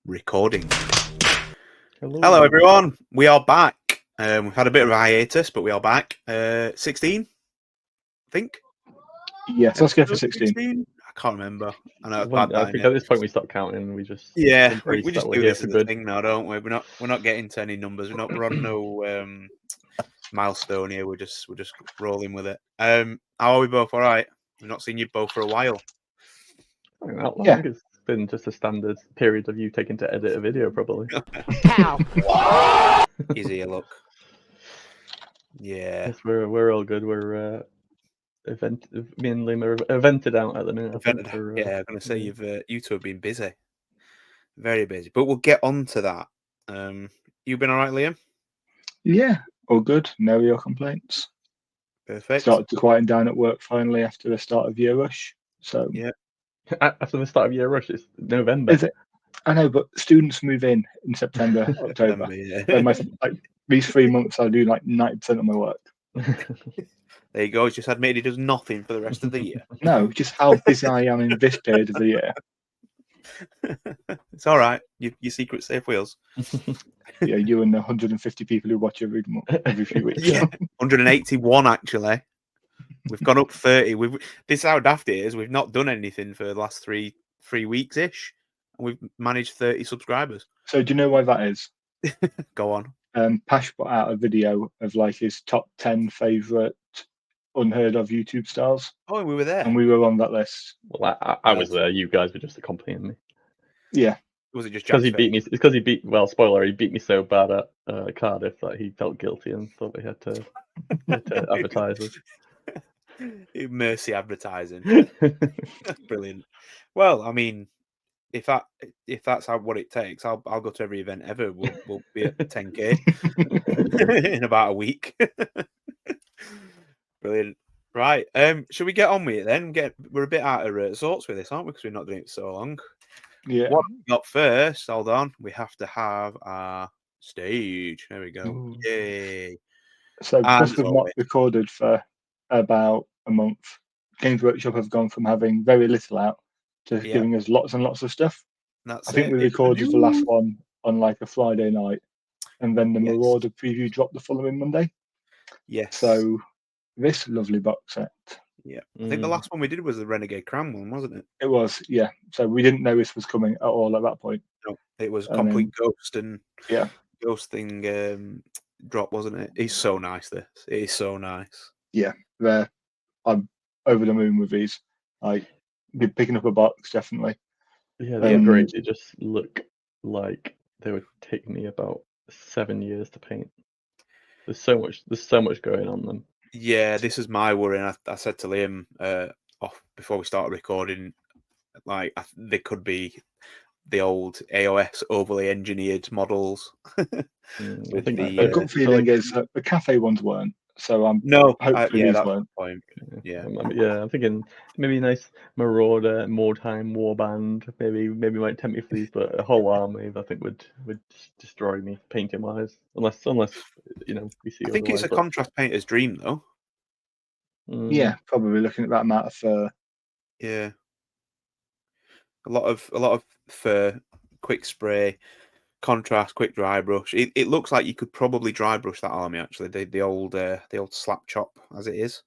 Recording. Hello. Hello, everyone. We are back. We've had a bit of a hiatus, but we are back. 16, I think. Yes, let's go for 16. I can't remember. I know it's I bad. think at this point we stopped counting. We just We embrace just that do we're here this for as a good. thing now, don't we? We're not getting to any numbers. We're on no milestone here. We're just rolling with it. How are we both? All right. We've not seen you both for a while. I think it's been just a standard period of you taking to edit a video, probably. Easy look. Yeah. Yes, we're all good. We're me and Liam are evented out at the minute. I'm going to say you two have been busy, very busy. But we'll get on to that. You been all right, Liam? Yeah, all good. No real complaints. Perfect. Started to quieten down at work finally after the start of year rush. So yeah, after the start of year rush, it's November. Is it? I know, but students move in September, October. These 3 months, I do like 90% of my work. There you go. He's just admitted he does nothing for the rest of the year. No, just how busy I am in this period of the year. It's all right. Your secret's safe, Wheels. Yeah, you and the 150 people who watch every few weeks. Yeah, 181 actually. We've gone up 30. This is how daft it is. We've not done anything for the last three weeks ish, and we've managed 30 subscribers. So do you know why that is? Go on. Pash put out a video of like his top 10 favourite unheard of YouTube stars. Oh, we were there, and we were on that list. Well, I was there. You guys were just accompanying me. Yeah. Was it just because he beat me? It's because he beat. Well, spoiler: he beat me so bad at Cardiff that he felt guilty and thought we had to advertise us. Mercy advertising. Brilliant. Well, I mean, if that's what it takes, I'll go to every event ever. We'll be at 10K in about a week. Brilliant. Right. Should we get on with it then? We're a bit out of sorts with this, aren't we? Because we've not done it for so long. Yeah. What we got first? Hold on. We have to have our stage. There we go. Ooh. Yay. So because we've not recorded for about a month, Games Workshop have gone from having very little out to giving us lots and lots of stuff. I think we recorded the last one on like a Friday night, and then the Marauder preview dropped the following Monday. Yes. So this lovely box set. Yeah. I think the last one we did was the Renegade Cram one, wasn't it? It was, yeah. So we didn't know this was coming at all at that point. No, it was complete ghost and ghost thing drop, wasn't it? It's so nice. It is so nice. Yeah, I'm over the moon with these. I'd be picking up a box definitely. Yeah, they're great. They just look like they would take me about 7 years to paint. There's so much going on them. Yeah, this is my worry. And I said to Liam off before we started recording, like they could be the old AOS overly engineered models. I think the gut feeling is that the cafe ones weren't. So I'm hopefully these weren't. Point. Yeah, I'm thinking maybe a nice Marauder, Mordheim Warband. Maybe might tempt me for these, but a whole army I think would destroy me painting wise. Unless we see. I think it's a contrast painter's dream though. Yeah, probably looking at that amount of fur. Yeah, a lot of fur, quick spray, contrast, quick dry brush. It looks like you could probably dry brush that army actually. The old slap chop as it is.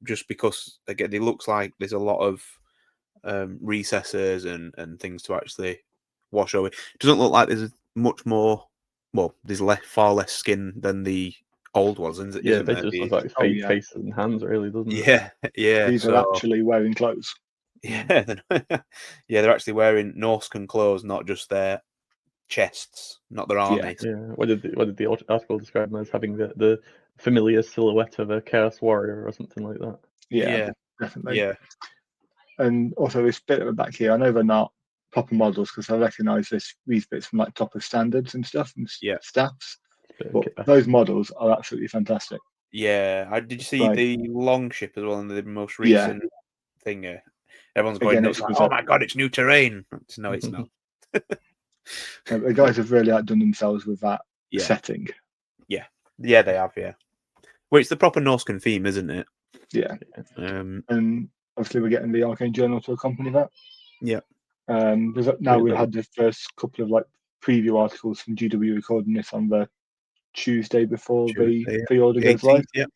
Just because again, it looks like there's a lot of recesses and things to actually wash over. It doesn't look like there's much more. Well, there's far less skin than the old ones, isn't yeah, they just look like face and hands, really, doesn't it? Yeah. These are actually wearing clothes. Yeah, they're actually wearing Norscan clothes, not just their chests, not their armies. Yeah. What did the article describe them as? Having the familiar silhouette of a Chaos Warrior or something like that. Yeah, definitely. Yeah. And also this bit at the back here, I know they're not proper models because I recognise these bits from like top of standards and stuff and staffs. But those models are absolutely fantastic. Yeah, did you see the Longship as well in the most recent thing? Everyone's going nuts. Like, oh my god, it's new terrain. No, it's not. The guys have really outdone themselves with that setting. Yeah, they have. Yeah, well, it's the proper Norscan theme, isn't it? Yeah. And obviously, we're getting the Arcane Journal to accompany that. Yeah. Now we've had the first couple of preview articles from GW recording this on the Tuesday before the pre-order goes live. Yep.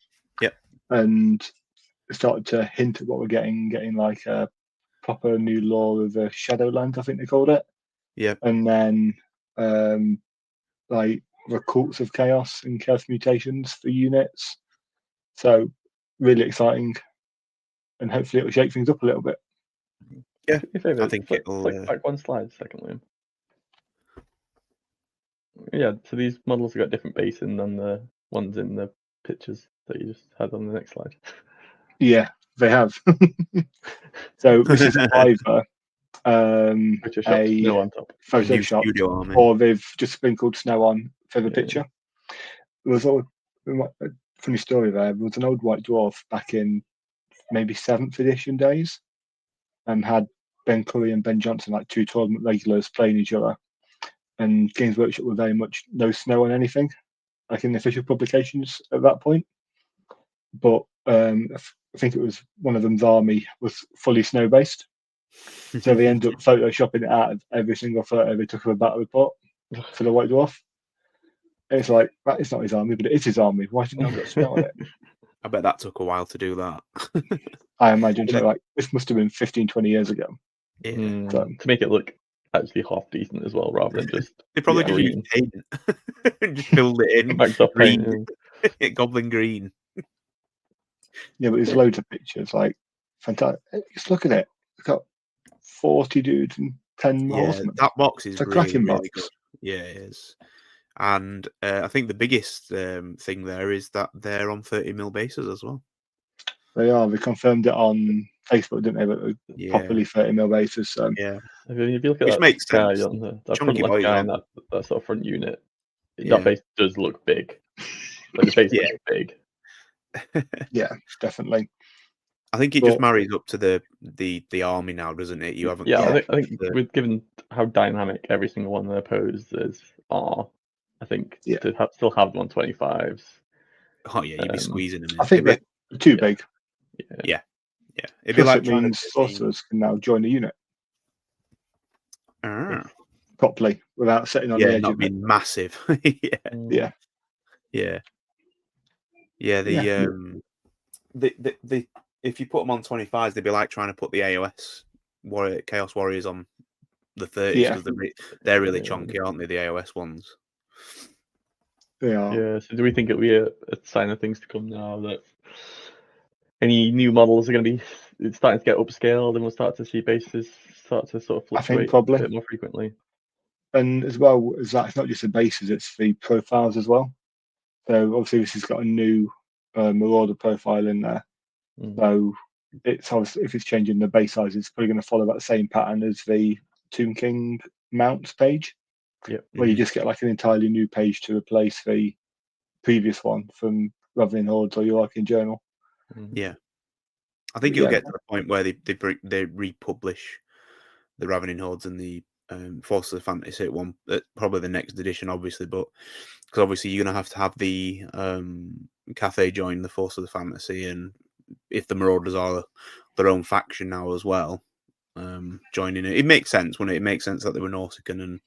And it started to hint at what we're getting like a proper new lore of the Shadowlands, I think they called it. Yep. And then the cults of chaos and chaos mutations for units. So really exciting, and hopefully it'll shake things up a little bit. Yeah, I think it'll. Back one slide, secondly. Yeah, so these models have got different basing than the ones in the pictures that you just had on the next slide. Yeah, they have. So this is either snow on top. Photoshop, or they've just sprinkled snow on for the picture. There was a funny story there. There was an old white dwarf back in maybe 7th edition days, and had Ben Curry and Ben Johnson, like 2 tournament regulars, playing each other. And Games Workshop were very much no snow on anything, like in the official publications at that point. But I think it was one of them's army was fully snow based. So they end up photoshopping it out of every single photo they took of a battle report for the White Dwarf. And it's like, that is not his army, but it is his army. Why didn't I got snow on it? I bet that took a while to do that. I imagine so. This must have been 15, 20 years ago. Yeah. So, to make it look actually half decent as well, rather than just they probably just used paint and just filled it in. Green. Goblin green. Yeah, but there's loads of pictures, fantastic. Just look at it. We've got 40 dudes and 10 horsemen. That box is really good. Yeah, it is. And I think the biggest thing there is that they're on 30mm bases as well. They are. They confirmed it on Facebook, didn't they? But properly 30mm bases. So. Yeah. If you look at Which makes guy sense. on the front left guy in that sort of front unit, that base does look big. The base looks big. Yeah, definitely. I think it just marries up to the army now, doesn't it? You haven't. I think with given how dynamic every single one of their poses are, I think to still have them on 25s. Oh yeah, you'd be squeezing them in. I think they're too big. Yeah. It'd be like trying sorcerers can now join the unit properly without sitting on the edge not of being it. Massive. Yeah. The if you put them on 25s, they'd be like trying to put the AOS Chaos Warriors on the 30s because they're really chunky, aren't they? The AOS ones. They are. Yeah. So do we think it'll be a sign of things to come now that any new models are going to be starting to get upscaled, and we'll start to see bases start to sort of fluctuate I think probably a bit more frequently? And as well as that, it's not just the bases; it's the profiles as well. So obviously, this has got a new Marauder profile in there. So it's obviously, if it's changing the base size, it's probably going to follow that same pattern as the Tomb King mounts page, where you just get like an entirely new page to replace the previous one from Ravening Hordes or your Arcane Journal. Yeah, I think you'll get to the point where they republish the Ravening Hordes and the Forces of Fantasy at one, probably the next edition, obviously, but because obviously you're gonna have to have the Cathay join the Force of the Fantasy, and if the Marauders are their own faction now as well, joining it makes sense, wouldn't it? It makes sense that they were Nautican, and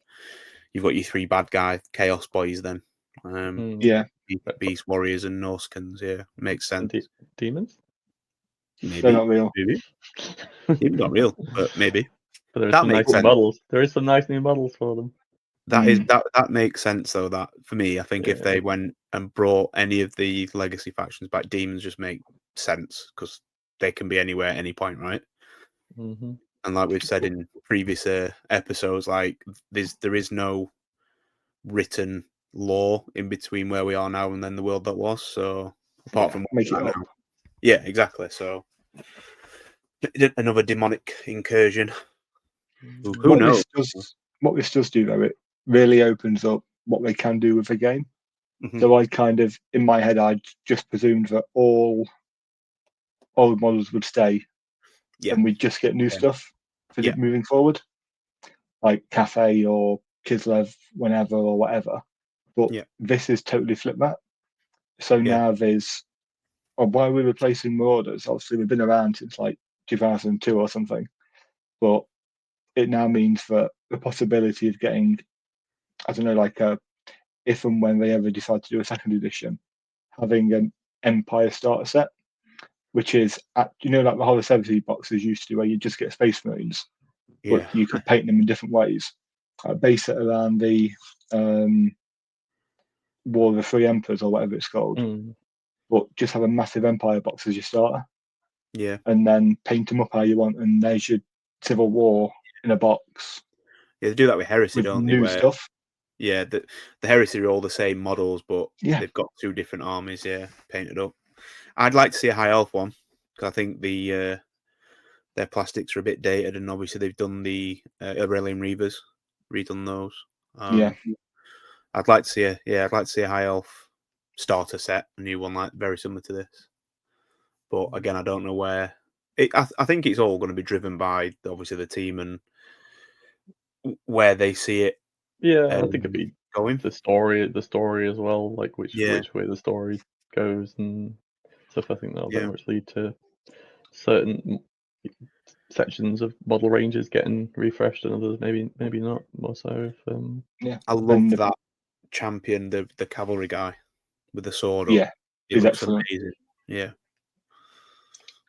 you've got your 3 bad guy Chaos Boys then. Beast Warriors and Nauticans. Yeah, it makes sense. Demons? Maybe they're not real. Maybe not real, but maybe. But there's some nice new models. There is some nice new models for them. That makes sense though. That for me, I think if they went and brought any of the legacy factions back, demons just make sense because they can be anywhere at any point, right? Mm-hmm. And like we've said in previous episodes, like there is no written law in between where we are now and then the world that was. So apart from make it up. Now. Yeah, exactly. So another demonic incursion. Who knows? What this does do though, it really opens up what they can do with the game. Mm-hmm. So I kind of, in my head, I just presumed that all old models would stay, and we'd just get new stuff for moving forward, like Cafe or Kislev whenever or whatever. But this is totally flipped that. So now there's, why are we replacing Marauders? Obviously, we've been around since like 2002 or something, but it now means that the possibility of getting, I don't know, like if and when they ever decide to do a second edition, having an Empire starter set, which is like the Horror 70 boxes used to do, where you just get Space Marines, but you could paint them in different ways. Base it around the War of the Three Emperors or whatever it's called, but just have a massive Empire box as your starter. Yeah. And then paint them up how you want, and there's your Civil War in a box. Yeah, they do that with Heresy, don't they? New stuff. Yeah, the Heresy are all the same models, but Yeah, they've got 2 different armies, painted up. I'd like to see a High Elf one, because I think their plastics are a bit dated, and obviously they've done the Aurelian Reavers, redone those. I'd like to see a High Elf starter set, a new one very similar to this. But again, I don't know where. I think it's all going to be driven by obviously the team and where they see it. Yeah, I think it'd be going the story as well, like which way the story goes and stuff. I think that'll very much lead to certain sections of model ranges getting refreshed and others maybe not more so. I love that champion, the cavalry guy with the sword. Yeah, it looks excellent. Amazing. Yeah.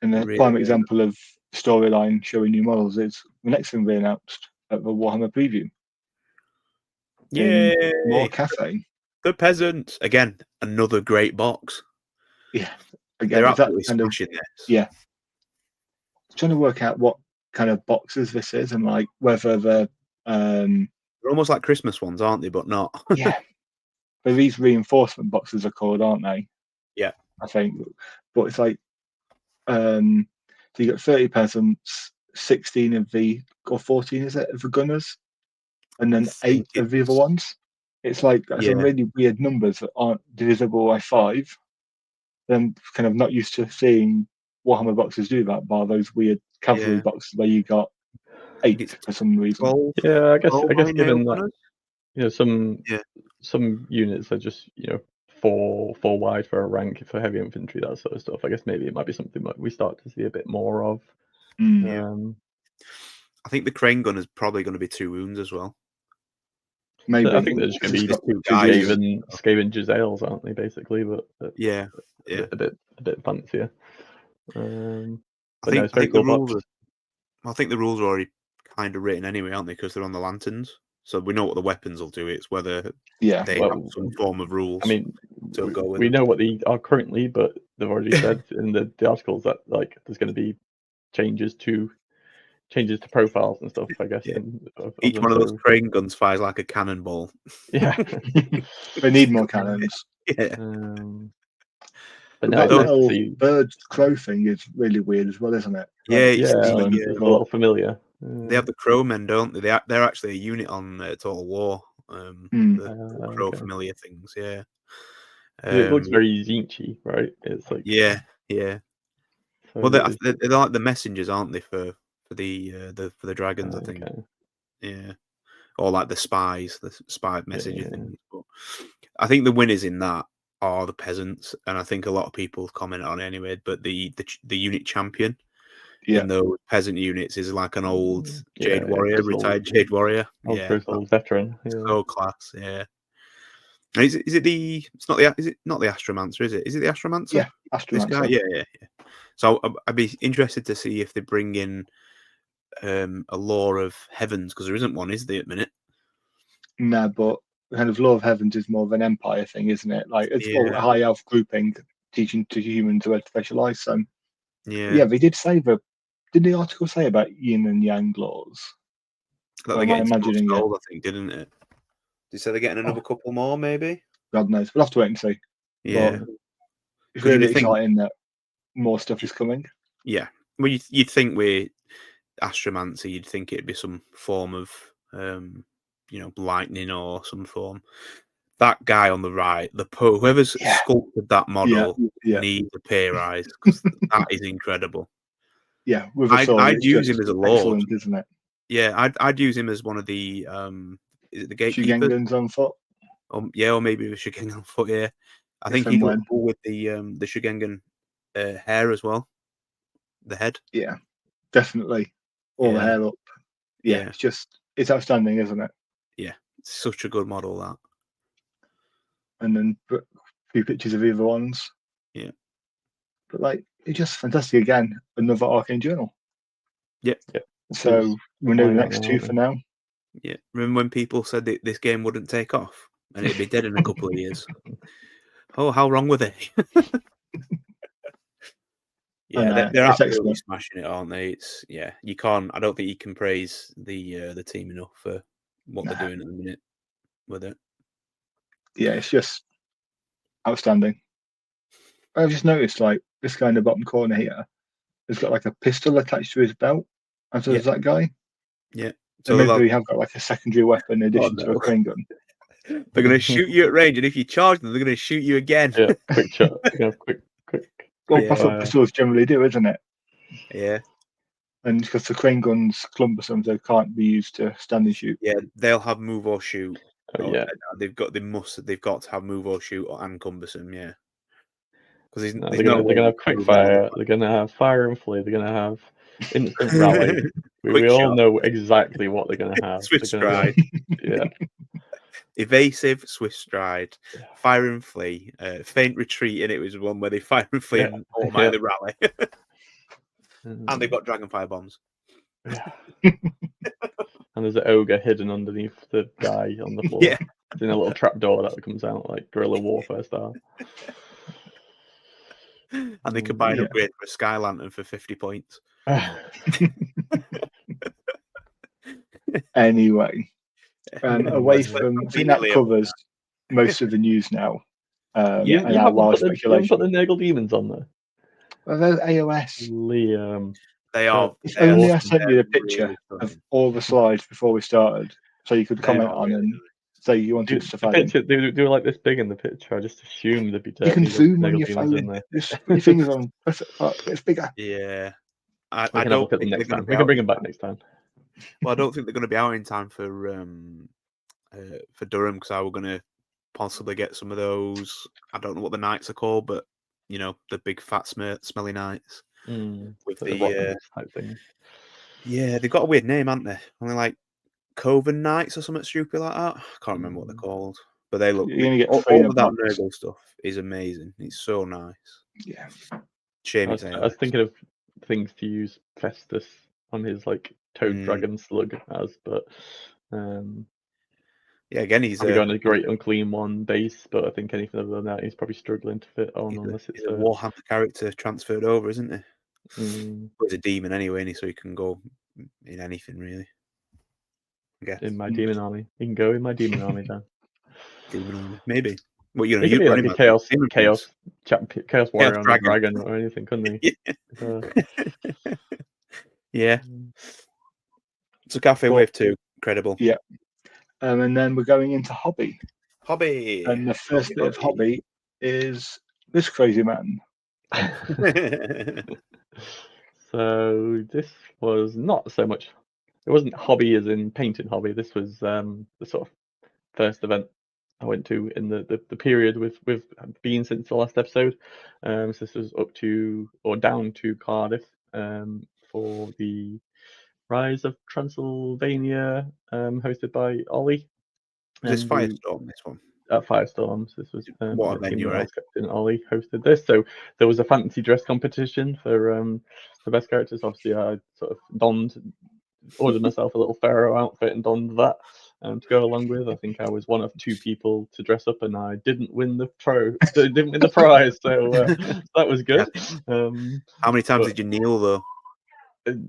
And a prime example of storyline showing new models is the next thing they announced at the Warhammer preview. Yeah, more cafe. The Peasants again, another great box. Yeah, again, they're absolutely smashing this. Yeah, trying to work out what kind of boxes this is and like whether they're almost like Christmas ones, aren't they? But not. Yeah, but these reinforcement boxes are called, aren't they? Yeah, I think. But it's like so you got 30 peasants, 16 of the, or 14 is it, of the gunners, and then 8 of the other ones. It's like some really weird numbers that aren't divisible by 5. I'm kind of not used to seeing Warhammer boxes do that, bar those weird cavalry boxes where you got 8 for some reason. 12, yeah, I guess given that some units are just 4 wide for a rank for heavy infantry, that sort of stuff. I guess maybe it might be something that we start to see a bit more of. I think the crane gun is probably going to be 2 wounds as well. Maybe. I think there's going to be 2 Skaven Giselles, aren't they? Basically, but a bit fancier. I think the rules are already kind of written anyway, aren't they? Because they're on the lanterns, so we know what the weapons will do. It's whether they have some form of rules. I mean, we know what they are currently, but they've already said in the articles that like there's going to be changes to profiles and stuff. I guess each one of those crane guns fires like a cannonball. Yeah, they need more cannons. Yeah. But that little bird crow thing is really weird as well, isn't it? Yeah, it's a little familiar. They have the crow men, don't they? They're actually a unit on Total War. The crow familiar things, yeah. It looks very Zinchi, right? It's like yeah. So well, they're like the messengers, aren't they, for the dragons? I think. Yeah, or like the spy messenger things. But I think the winners in that are the peasants, and I think a lot of people comment on it anyway. But the unit champion in those peasant units is like an old Jade Warrior, retired Jade Warrior. Old veteran. So class, yeah. Is it the? It's not the. Is it not the Astromancer? Is it? Is it the Astromancer? Yeah, Astromancer. This guy? Yeah. So I'd be interested to see if they bring in a Law of Heavens, because there isn't one, is there, at the minute? No, but kind of Law of Heavens is more of an Empire thing, isn't it? Like it's all a high elf grouping teaching to humans where to specialize. So they did say did the article say about yin and yang laws? That they're getting imagining it. I think, didn't it? Did you say they're getting another couple more, maybe? God knows. We'll have to wait and see. Yeah. But it's really exciting that more stuff is coming. Yeah. Well, you'd think with Astromancer, you'd think it'd be some form of, lightning or some form. That guy on the right, whoever's sculpted that model needs a pay rise, because that is incredible. Yeah, with a sword, I'd use him as a lord, isn't it? Yeah, I'd use him as one of the is it the gatekeepers? Shugengans on foot. Or maybe the Shugengan on foot. Yeah, I think he looked cool with the Shugengan hair as well, the head. Yeah, definitely, all the hair up. yeah, it's outstanding, isn't it? Yeah, it's such a good model, that. And then a few pictures of either ones. Yeah. But like, it's just fantastic again. Another Arcane Journal. Yep. So we know the next two for now. Yeah. Remember when people said that this game wouldn't take off and it'd be dead in a couple of years? Oh, how wrong were they? Yeah, they're absolutely smashing it, aren't they? You can't. I don't think you can praise the team enough for what they're doing at the minute with it. Yeah, it's just outstanding. I've just noticed, like, this guy in the bottom corner here has got like a pistol attached to his belt, and so does that guy. Yeah. So maybe we have got like a secondary weapon in addition to a crane gun. They're going to shoot you at range, and if you charge them, they're going to shoot you again. Yeah, quick shot. Quick. Well, that's what pistols generally do, isn't it? Yeah. And because the crane gun's cumbersome, they can't be used to stand and shoot. Yeah, they'll have move or shoot. Yeah, they've got to have move or shoot and cumbersome. Yeah, because they're gonna have quick fire. They're gonna have fire and flee. They're gonna have instant rally. we all know exactly what they're gonna have. Swift stride. Yeah. Evasive, swift stride, fire and flee, faint retreat, and it was one where they fire and flee and automatically rally. And they've got dragonfire bombs. Yeah. And there's an ogre hidden underneath the guy on the floor. Yeah. It's in a little trapdoor that comes out like guerrilla warfare style. And they could buy an upgrade for a sky lantern for 50 points. Anyway, away from, I think that covers most of the news now. You haven't put the Nurgle Demons on there. Well, they're AOS. Liam. They are. If only I sent you the picture of all the slides before we started, so you could comment on and say you wanted stuff added. They were like this big in the picture. I just assumed they'd be You can zoom on your phone. Just put your fingers on. Press it up. It's bigger. Yeah. We can look at them next time. We can bring them back next time. Well, I don't think they're going to be out in time for Durham, because I were going to possibly get some of those. I don't know what the knights are called, but you know, the big fat smelly knights with the type thing. Yeah, they've got a weird name, haven't they? Only like Coven Knights or something stupid like that. I can't remember what they're called, but they look. All of that Nurgle stuff is amazing. It's so nice. Yeah. Shame I was thinking of things to use Festus on his like toad dragon slug as, but yeah, again, he's got a great unclean one base, but I think anything other than that, he's probably struggling to fit on unless it's a Warhammer character transferred over, isn't he? But he's a demon anyway, so he can go in anything really. In my demon army, he can go in my demon army then. Demon army, maybe. Well, you know, he could be like a chaos warrior on a dragon or anything, couldn't he? Yeah. So Cafe Wave 2, incredible. Yeah. And then we're going into hobby. Hobby. And the first bit of hobby is this crazy man. So this was not so much. It wasn't hobby as in painting hobby. This was the sort of first event I went to in the period with been since the last episode. So this was up to or down to Cardiff for the Rise of Transylvania, hosted by Ollie. This Firestorm, this one. At Firestorm. So this was what a venue, right? Captain Ollie hosted this. So there was a fancy dress competition for best characters. Obviously, I sort of ordered myself a little pharaoh outfit and donned that to go along with. I think I was one of 2 people to dress up, and I didn't win the prize. So that was good. How many times did you kneel though?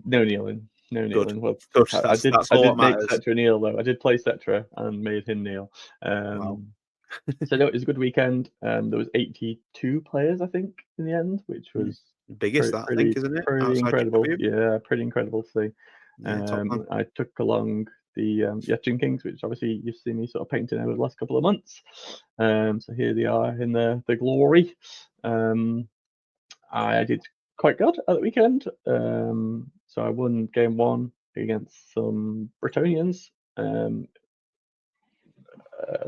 No kneeling. No kneeling. Well, I did make Cetra kneel though. I did play Cetra and made him kneel. Wow. So no, it was a good weekend. There was 82 players, I think, in the end, which was biggest. I think, isn't it? Pretty incredible. Yeah, pretty incredible to see. Yeah, I took along the Jin Kings, which obviously you've seen me sort of painting over the last couple of months. So here they are in the glory. I did quite good at the weekend. So I won game 1 against some Bretonians,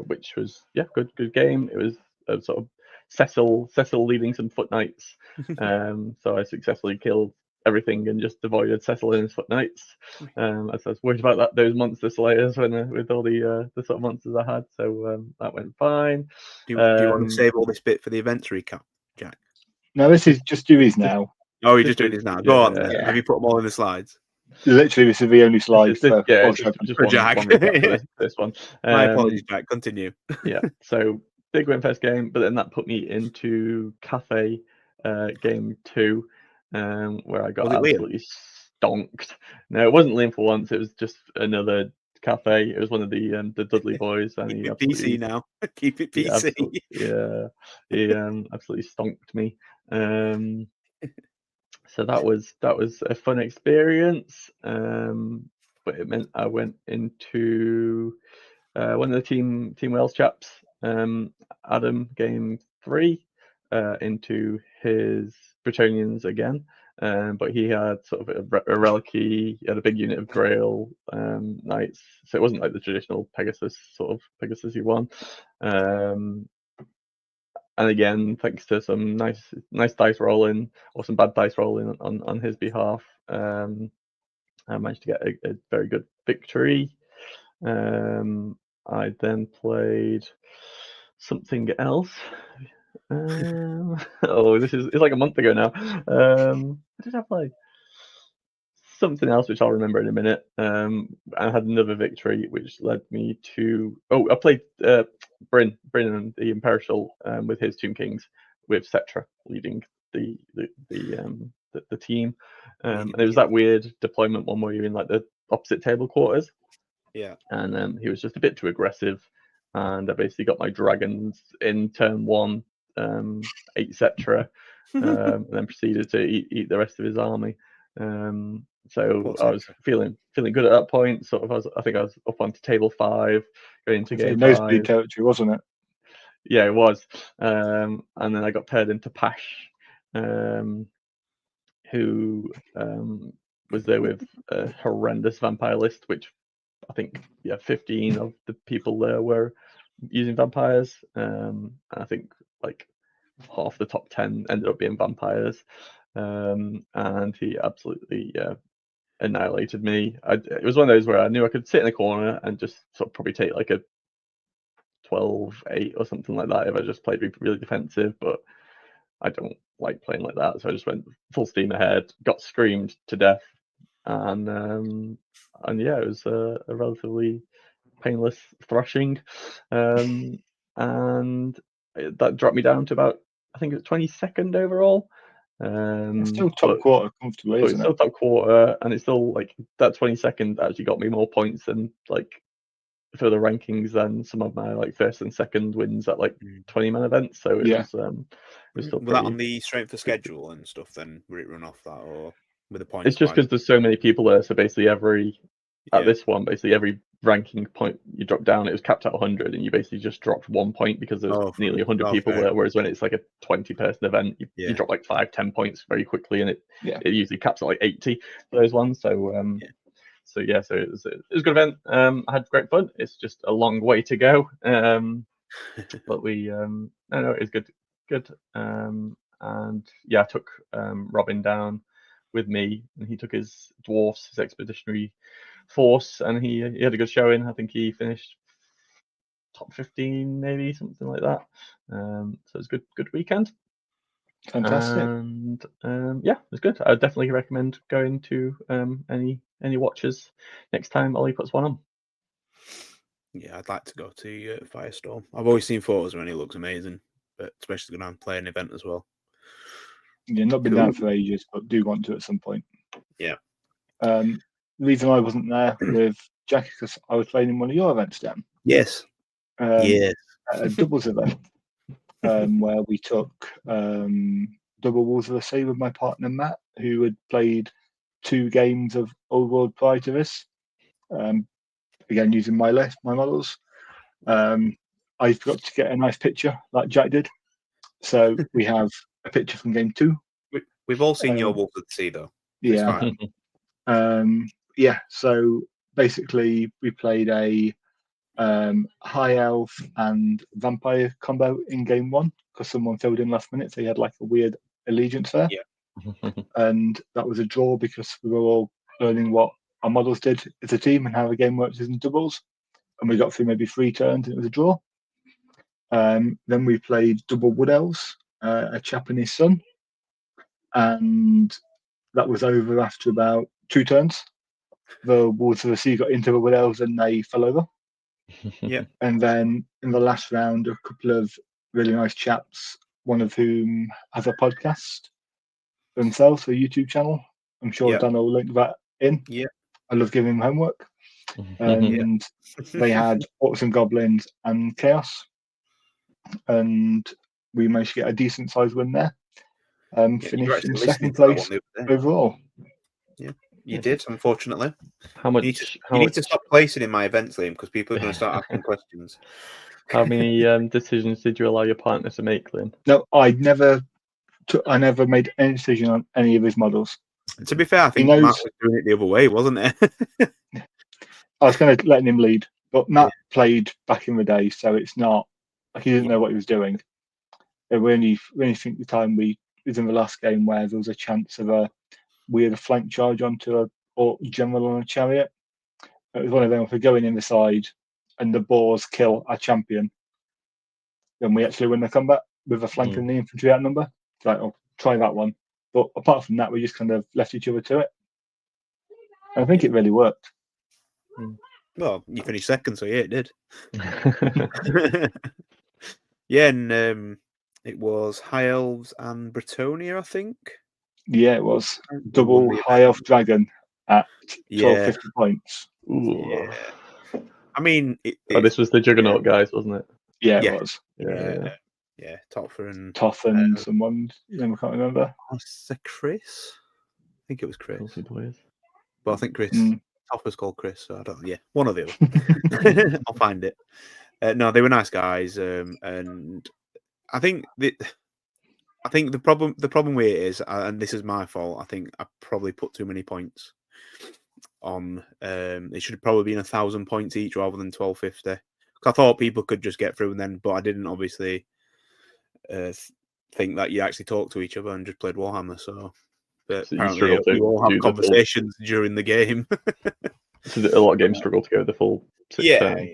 which was good game. It was a sort of Cecil leading some foot knights. So I successfully killed everything and just avoided settling in foot knights. As I was worried about those monster slayers with all the sort of monsters I had, so that went fine. Do you want to save all this bit for the events recap, Jack? No, this is just do these now. Oh, you're just doing this now. Go on. Then. Yeah. Have you put them all in the slides? Literally, this is the only slide just for Jack. One recap for this one. My apologies, Jack. Continue. Yeah. So big win first game, but then that put me into Cafe game 2, where I got absolutely stonked. No, it wasn't Liam for once. It was just another Cafe. It was one of the Dudley boys, and he absolutely PC now. Keep it PC. He absolutely stonked me. So that was a fun experience. But it meant I went into one of the Team Wales chaps, Adam, game 3, into his Bretonians again. But he had sort of a relic-y, he had a big unit of Grail knights, so it wasn't like the traditional Pegasus he won. And again, thanks to some nice dice rolling or some bad dice rolling on his behalf, I managed to get a very good victory. I then played something else. It's like a month ago now. What did I play? Something else which I'll remember in a minute. I had another victory which led me to. I played Bryn and the Imperishal with his Tomb Kings, with Cetra leading the team. And it was that weird deployment one where you're in like the opposite table quarters. Yeah. And he was just a bit too aggressive, and I basically got my dragons in turn 1, etc. And then proceeded to eat the rest of his army. So I was feeling good at that point. Sort of, I think I was up onto table 5, going into game 5. Nosebleed territory, wasn't it? Yeah, it was. And then I got paired into Pash, who was there with a horrendous vampire list, which I think 15 of the people there were using vampires. And I think like half the top 10 ended up being vampires. And he absolutely annihilated me. It was one of those where I knew I could sit in the corner and just sort of probably take like a 12-8 or something like that if I just played really defensive, but I don't like playing like that, so I just went full steam ahead, got screamed to death, and yeah, it was a relatively painless thrashing, and that dropped me down to about, I think it was 22nd overall. It's still top quarter comfortably, isn't it? It's still top quarter, and it's still like that 22nd actually got me more points than like for the rankings than some of my like first and second wins at like 20-man events. So it was still that on the strength of schedule and stuff. Then would it run off that, or with the points? It's just because there's so many people there. So basically this one, basically every ranking point you drop down, it was capped at 100, and you basically just dropped 1 point because there's nearly 100 people there. Whereas when it's like a 20-person event, you drop like 5-10 points very quickly, and it usually caps at like 80 for those ones. So so it was a good event. I had great fun. It's just a long way to go, but we no, it was good. And yeah, I took Robin down with me, and he took his dwarfs, his expeditionary force, and he had a good showing. I think he finished top 15, maybe something like that. So it was a good weekend. Fantastic. And yeah, it was good. I would definitely recommend going to any watches next time Ollie puts one on. Yeah, I'd like to go to Firestorm. I've always seen photos when it looks amazing, but especially going to play an event as well. Yeah, not been down for ages, but do want to at some point. Yeah. The reason I wasn't there with Jack is because I was playing in one of your events, Dan. Yes. Yes. A doubles event where we took double Walls of the Sea with my partner Matt, who had played 2 games of Old World prior to this. Again, using my models. I forgot to get a nice picture like Jack did. So we have a picture from game 2. We've all seen your Wolves of the Sea, though. Yeah. So basically, we played a high elf and vampire combo in game 1 because someone filled in last minute, so he had like a weird allegiance there. Yeah. and that was a draw because we were all learning what our models did as a team and how the game works in doubles, and we got through maybe 3 turns and it was a draw. Then we played double Wood Elves, a chap and his son, and that was over after about 2 turns. The Wolves of the Sea got into the Wood Elves and they fell over. Yeah. And then in the last round, a couple of really nice chaps, one of whom has a podcast themselves, a YouTube channel. I'm sure Dan will link that in. Yeah. I love giving them homework. And they had Orcs and Goblins and Chaos. And we managed to get a decent sized win there. Finished in second place overall. Yeah, you did, unfortunately. How much? You need to stop placing in my events, Liam, because people are going to start asking questions. How many decisions did you allow your partner to make, Liam? No, I never made any decision on any of his models. To be fair, I think Matt was doing it the other way, wasn't it? I was kind of letting him lead, but Matt played back in the day, so it's not like he didn't know what he was doing. We only think the time we was in the last game where there was a chance of we had a flank charge onto a general on a chariot. It was one of them. If we're going in the side and the boars kill our champion, then we actually win the combat with a flank and the infantry outnumber. Like, I'll try that one. But apart from that, we just kind of left each other to it. And I think it really worked. Well, you finished second, so yeah, it did. Yeah, and it was High Elves and Bretonia, I think. Yeah, it was double High Elf Dragon at 1250 points. Ooh. Yeah. I mean, this was the Juggernaut guys, wasn't it? Yeah, it was. Yeah, Topher and Toth and someone, I can't remember. Was it Chris? I think it was Chris. Boys. But I think Chris. Topher's called Chris, so I don't. Yeah, one or the other. I'll find it. No, they were nice guys, and I think the problem with it is, and this is my fault. I think I probably put too many points on. It should have probably been 1,000 points each rather than 1,250. I thought people could just get through, and then, but I didn't obviously think that you actually talked to each other and just played Warhammer. So, but apparently you all have conversations during the game. So a lot of games struggle to go the full 6 turns.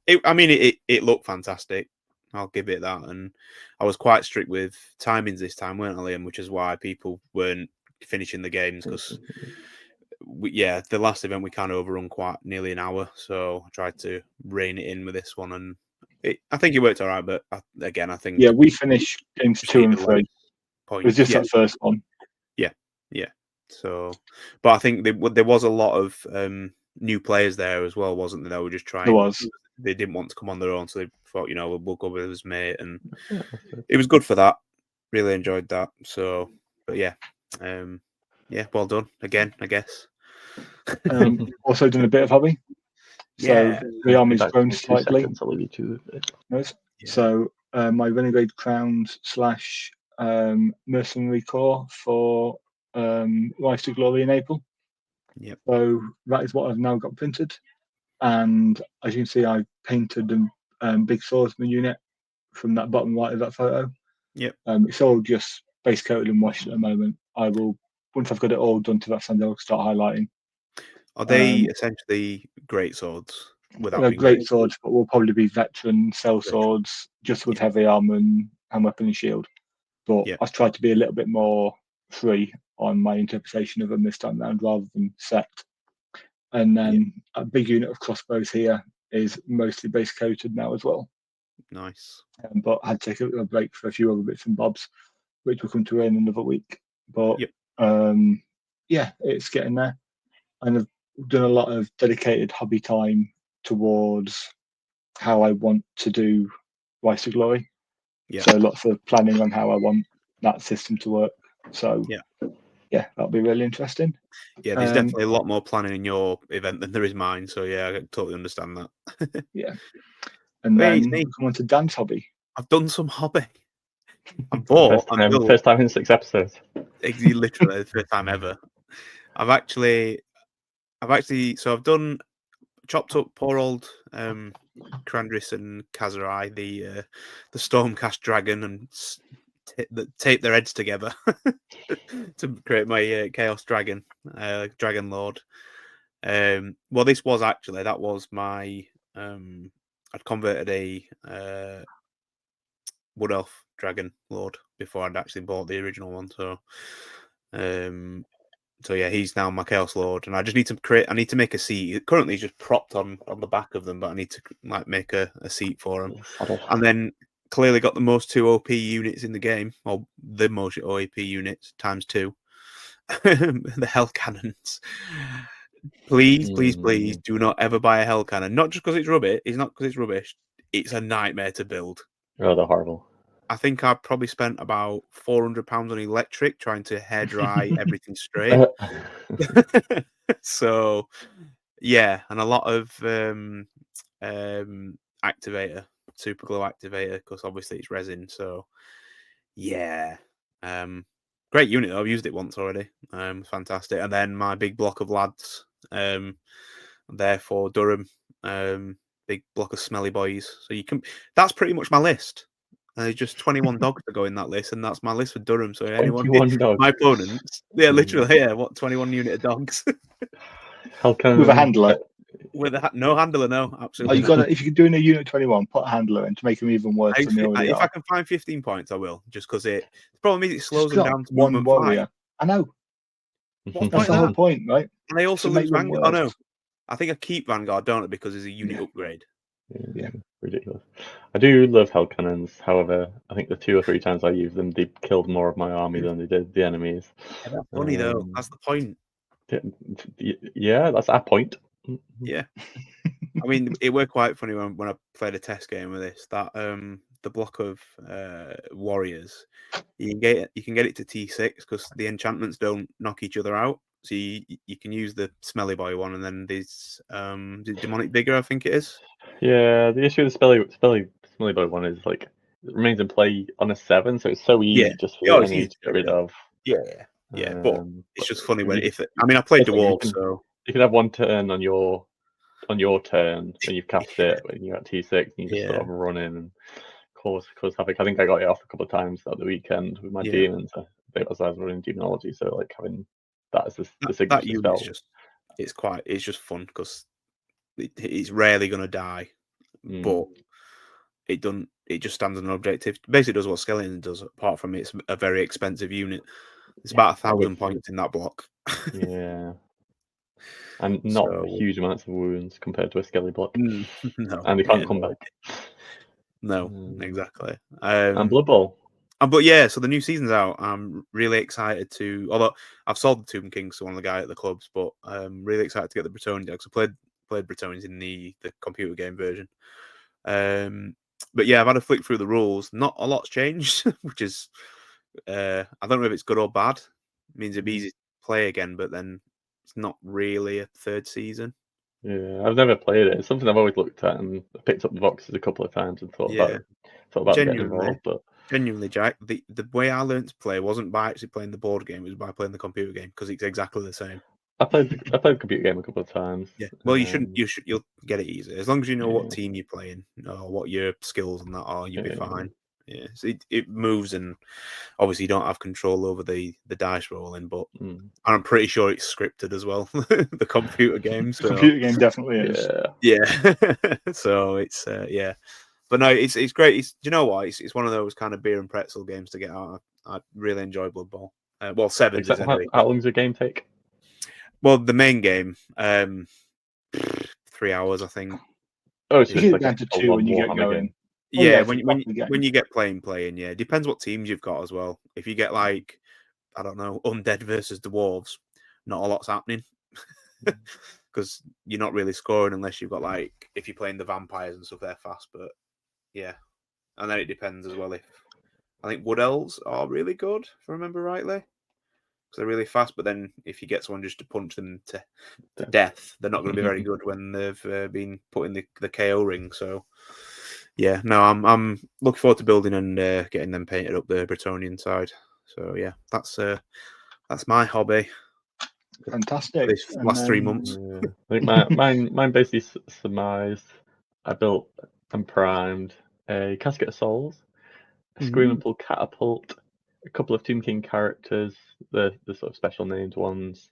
It looked fantastic. I'll give it that. And I was quite strict with timings this time, weren't I, Liam? Which is why people weren't finishing the games because, the last event we kind of overrun quite nearly an hour. So I tried to rein it in with this one, and I think it worked all right. But again, I think we finished games 2 and 3. It was just that first one. Yeah. So, but I think there was a lot of new players there as well, wasn't there? They were just trying. There was. They didn't want to come on their own, so they thought, we'll go with his mate, and it was good for that. Really enjoyed that. So, but well done again, I guess. Also done a bit of hobby. So the army's grown slightly. So my Renegade Crowns / Mercenary Corps for Rise to Glory in April. Yep. So that is what I've now got printed. And as you can see, I painted the big swordsman unit from that bottom right of that photo. Yep. It's all just base coated and washed at the moment. I will, once I've got it all done to that standard, I'll start highlighting. Are they essentially great swords? They're great swords, but will probably be veteran cell swords, just with heavy armor and weapon and shield. But I've tried to be a little bit more free on my interpretation of them this time round, rather than set. And then a big unit of crossbows here is mostly base coated now as well. Nice. But I had to take a break for a few other bits and bobs, which will come to in another week. But it's getting there. And I've done a lot of dedicated hobby time towards how I want to do Rise to Glory. So lots of planning on how I want that system to work. So that'll be really interesting. Yeah, there's definitely a lot more planning in your event than there is mine. So I totally understand that. And then come on to Dan's hobby. I've done some hobby. I bought first time in 6 episodes. Literally the first time ever. I've actually I've done chopped up poor old Crandris and Kazarai, the Stormcast dragon, and tape their heads together to create my Chaos Dragon, Dragon Lord. Well, this was actually that was my I'd converted a Wood Elf Dragon Lord before I'd actually bought the original one. So yeah, he's now my Chaos Lord, and I just need to create. I need to make a seat. Currently, he's just propped on the back of them, but I need to like make a seat for him. And then clearly got the most 2 OP units in the game, or the most OP units times 2. The Hell Cannons. Please, please, please, do not ever buy a Hell Cannon. Not just because it's rubbish. It's not because it's rubbish. It's a nightmare to build. Oh, they're horrible. I think I probably spent about £400 on electric trying to hair dry everything straight. So, yeah, and a lot of activator, super glue activator, because obviously it's resin. So, yeah, great unit though. I've used it once already. Fantastic. And then my big block of lads, therefore Durham, big block of smelly boys. So you can. That's pretty much my list. There's just 21 dogs to go in that list, and that's my list for Durham. So anyone, my opponents, literally, what 21 unit of dogs. How can with a handler? With no handler, no, absolutely. You got if you're doing a unit 21, put a handler in to make them even worse than they already are. If I can find 15 points, I will. Just because the problem is it slows them down to one warrior. 5. I know. That's the whole point, right? And they also lose Vanguard. Oh no, I think I keep Vanguard, don't I? Because it's a unit upgrade. Yeah, ridiculous. I do love Hell Cannons. However, I think the 2 or 3 times I used them, they killed more of my army than they did the enemies. Yeah, that's funny though. That's the point. Yeah, that's our point. Yeah. I mean, it were quite funny when I played a test game with this. That the block of warriors, you can get it to T6 because the enchantments don't knock each other out. So you can use the smelly boy one, and then there's demonic vigor, I think it is. Yeah, the issue with the smelly boy one is like it remains in play on a 7, so it's so easy just for the enemy to get rid of. Yeah, but it's just funny when I played dwarves, so you can have one turn on your turn when you've cast it when you're at T6, and you just sort of run in and cause havoc. I think I got it off a couple of times at the weekend with my demons. I think I was running demonology, so like having that as the signature spell. It's just fun because it's rarely going to die, but it just stands as an objective. Basically does what Skeleton does, apart from it's a very expensive unit. It's about 1,000 points in that block. Yeah. And not huge amounts of wounds compared to a skelly block. No. And they can't come back. No, exactly. And Blood Bowl. But yeah, so the new season's out. I'm really excited to. Although I've sold the Tomb Kings to one of the guys at the clubs, but I'm really excited to get the Bretonnians because I played Bretonnians in the computer game version. But yeah, I've had a flick through the rules. Not a lot's changed, which is I don't know if it's good or bad. It means it'd be easy to play again, but then it's not really a third season. Yeah, I've never played it. It's something I've always looked at, and I picked up the boxes a couple of times and thought about getting involved. But genuinely, Jack, the way I learned to play wasn't by actually playing the board game; it was by playing the computer game because it's exactly the same. I played the computer game a couple of times. Yeah, well, you'll get it easy as long as you know what team you're playing or what your skills and that are. You'll be fine. Yeah, so it moves, and obviously you don't have control over the dice rolling, but I'm pretty sure it's scripted as well. The computer game, the computer game definitely is. Yeah. So it's but no, it's great. Do you know what? It's one of those kind of beer and pretzel games to get out. I really enjoy Blood Bowl. Well, 7 is anyway. How long does the game take? Well, the main game, 3 hours, I think. Oh, so you get down to 2 when you get going. Game. Yeah, when you get playing, yeah. Depends what teams you've got as well. If you get like, I don't know, undead versus dwarves, not a lot's happening. Because you're not really scoring unless you've got like, if you're playing the vampires and stuff, they're fast. But yeah, and then it depends as well. If I think wood elves are really good, if I remember rightly, because they're really fast. But then if you get someone just to punch them to death, they're not going to be very good when they've been put in the KO ring. So yeah, no, I'm looking forward to building and getting them painted up the Bretonnian side. So yeah, that's my hobby. Fantastic. This last 3 months. Yeah. I think mine basically surmised. I built and primed a Casket of Souls, Scream and Pull Catapult, a couple of Tomb King characters, the sort of special named ones.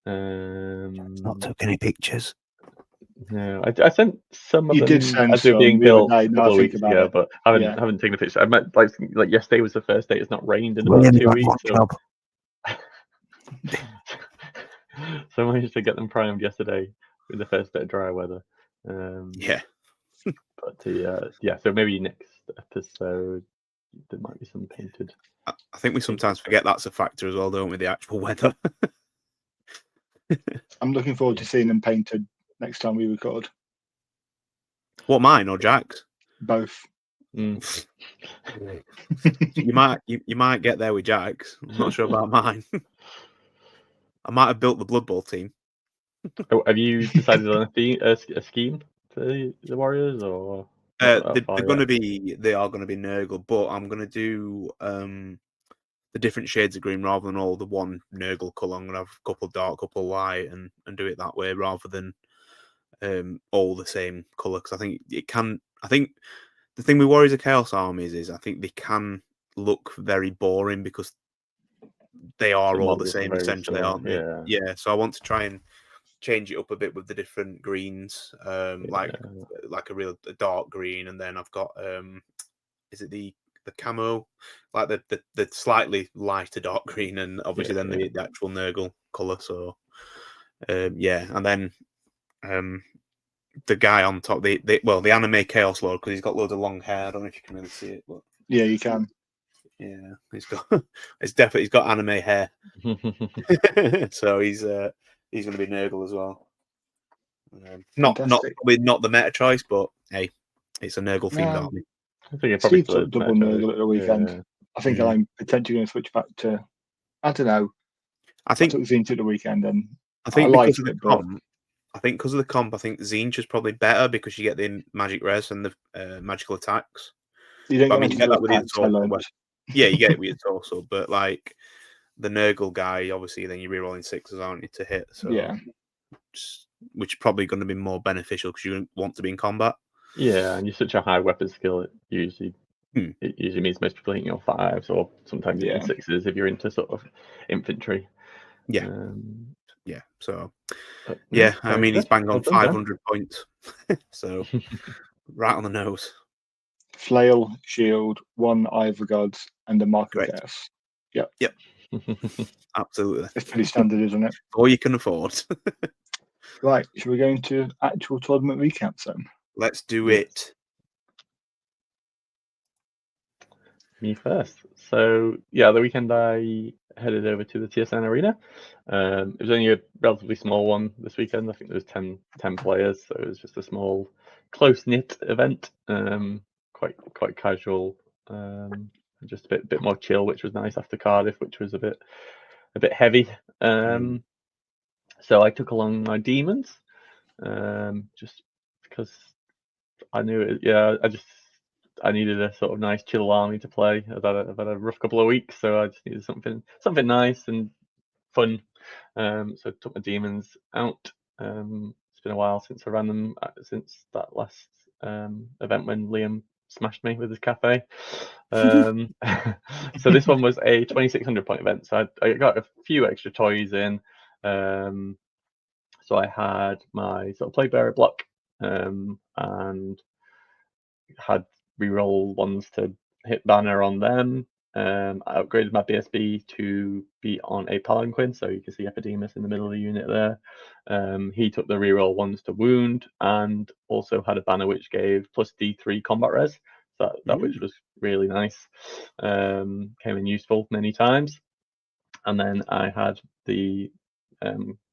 Not took any pictures. No, I sent some of You them did send as they were being some the other built day, a now couple I of think weeks about ago, it. but haven't taken a picture. I meant like yesterday was the first day it's not rained in We about only 2 got weeks. one job. So I managed to get them primed yesterday with the first bit of dry weather. Yeah. But so maybe next episode there might be some painted. I think we sometimes forget that's a factor as well, don't we? The actual weather. I'm looking forward to seeing them painted next time we record. What, mine or Jack's? Both. Mm. you might get there with Jack's. I'm not sure about mine. I might have built the Blood Bowl team. Have you decided on a scheme for the Warriors, or They are going to be Nurgle, but I'm going to do the different shades of green rather than all the one Nurgle colour. I'm going to have a couple dark, couple light, and do it that way rather than all the same colour. Because I think it can. I think the thing with Warriors of Chaos armies is I think they can look very boring because they are all the same essentially, aren't they? Yeah. So I want to try and change it up a bit with the different greens, like a dark green, and then I've got is it the camo, like the slightly lighter dark green, and obviously then the actual Nurgle colour. So and then the guy on top, the anime Chaos Lord, because he's got loads of long hair. I don't know if you can really see it, but yeah, you can. Yeah, he's got anime hair. So he's going to be Nurgle as well. Not the meta choice, but hey, it's a Nurgle themed army. I think Steve took double Nurgle at the weekend. Yeah. I think I'm potentially going to switch back to. I don't know. I took Zinch at the weekend, and I think because of the comp. I think because of the comp, I think Zinch is probably better because you get the magic res and the magical attacks. You don't get that with the torso. Yeah, you get it with your torso, but like the Nurgle guy, obviously, then you're rerolling sixes, aren't you, to hit? So yeah, which is probably going to be more beneficial because you want to be in combat. Yeah, and you're such a high weapon skill. It usually means most people hitting your fives or sometimes even sixes if you're into sort of infantry. Yeah. So I mean, he's banged on 500 points, so right on the nose. Flail, shield, 1 Eye of the Gods, and a Mark of Chaos. Yep. Absolutely. It's pretty standard, isn't it? All you can afford. Right, should we go into actual tournament recaps then? Let's do it. Me first. So the weekend I headed over to the TSN Arena. It was only a relatively small one this weekend. I think there was 10 players, so it was just a small, close-knit event. Quite casual, just a bit more chill, which was nice after Cardiff, which was a bit heavy. So I took along my demons, just because I knew it. Yeah, I needed a sort of nice chill army to play. I've had a rough couple of weeks, so I just needed something nice and fun. So I took my demons out. It's been a while since I ran them, since that last event when Liam smashed me with his cafe. So this one was a 2,600 point event. So I got a few extra toys in. So I had my sort of Plaguebearer block, and had reroll ones to hit banner on them. I upgraded my BSB to be on a Palanquin, so you can see Epidemus in the middle of the unit there. He took the reroll ones to wound, and also had a banner which gave plus D3 combat res. So that which was really nice. Came in useful many times. And then I had the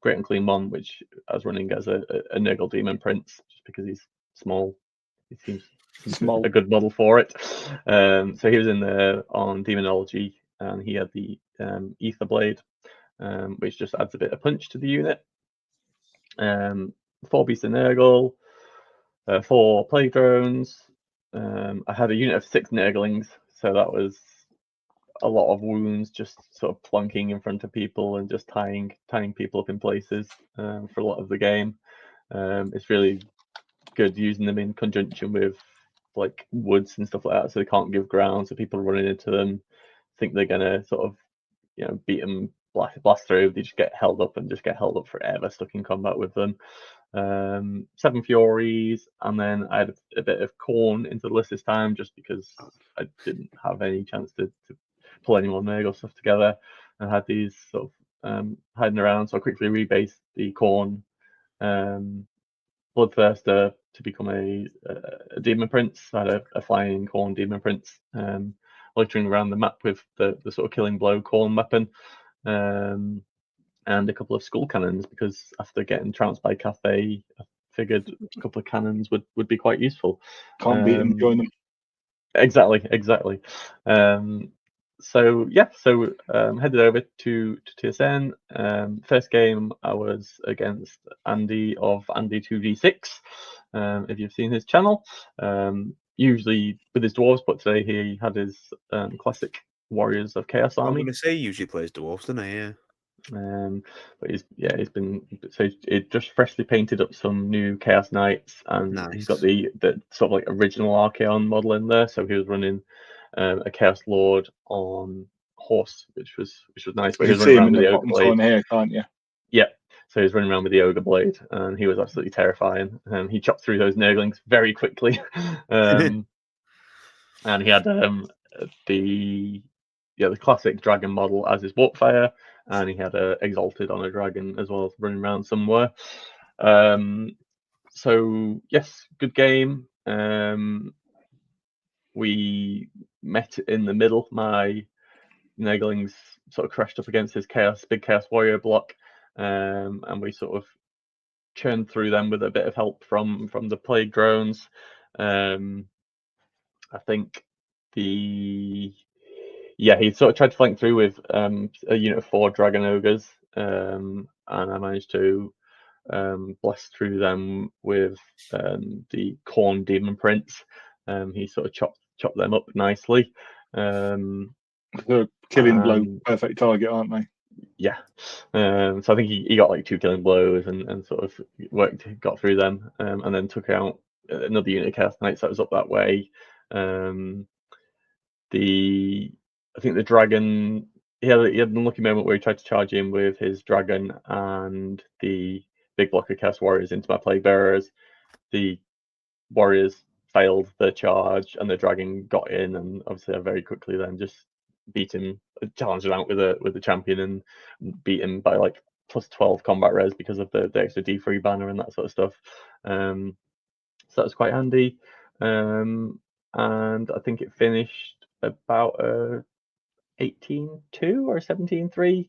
Great Unclean one, which I was running as a Nurgle Demon Prince, just because he's small. He seems a good model for it. So he was in there on Demonology, and he had the Ether Blade, which just adds a bit of punch to the unit. 4 Beasts of Nurgle, 4 Plague Drones. I had a unit of 6 Nurglings, so that was a lot of wounds, just sort of plonking in front of people and just tying people up in places for a lot of the game. It's really good using them in conjunction with like woods and stuff like that, so they can't give ground. So people running into them think they're gonna sort of, you know, beat them, blast through. They just get held up and just get held up forever, stuck in combat with them. 7 Furies, and then I had a bit of Khorne into the list this time, just because I didn't have any chance to pull any more Nurgle stuff together, and had these sort of hiding around. So I quickly rebased the Khorne Bloodthirster to become a Demon Prince. I had a flying Khorne Demon Prince, loitering around the map with the sort of killing blow Khorne weapon. And a couple of skull cannons, because after getting trounced by Cathay, I figured a couple of cannons would be quite useful. Can't beat them, join them. Exactly. So headed over to TSN. First game I was against Andy of Andy 2D6. If you've seen his channel, usually with his dwarves, but today he had his classic Warriors of Chaos Army. I'm going to say he usually plays dwarves, doesn't he? Yeah. But he's just freshly painted up some new Chaos Knights, and he's got the sort of like original Archaon model in there. So he was running a Chaos Lord on horse, which was nice. But You can see him in the bottom corner here, can't you? Yeah. So he was running around with the ogre blade, and he was absolutely terrifying. He chopped through those Nurglings very quickly, and he had the classic dragon model as his Warpfire, and he had a Exalted on a dragon as well, running around somewhere. So yes, good game. We met in the middle. My Nurglings sort of crashed up against his big Chaos Warrior block, and we sort of churned through them with a bit of help from the plague drones. I think he sort of tried to flank through with a unit of 4 Dragon Ogres, and I managed to blast through them with the Khorne Demon Prince. He sort of chopped them up nicely. The killing blow, perfect target, aren't they? Yeah. So I think he got like 2 killing blows and sort of got through them, and then took out another unit of Chaos Knights that was up that way. I think the dragon, he had an unlucky moment where he tried to charge in with his dragon and the big block of Chaos Warriors into my Plague Bearers. The Warriors failed the charge, and the dragon got in, and obviously I very quickly then just beat him, challenged him out with the champion, and beat him by like plus 12 combat res because of the extra D3 banner and that sort of stuff. So that was quite handy. And I think it finished about 18-2 or 17-3.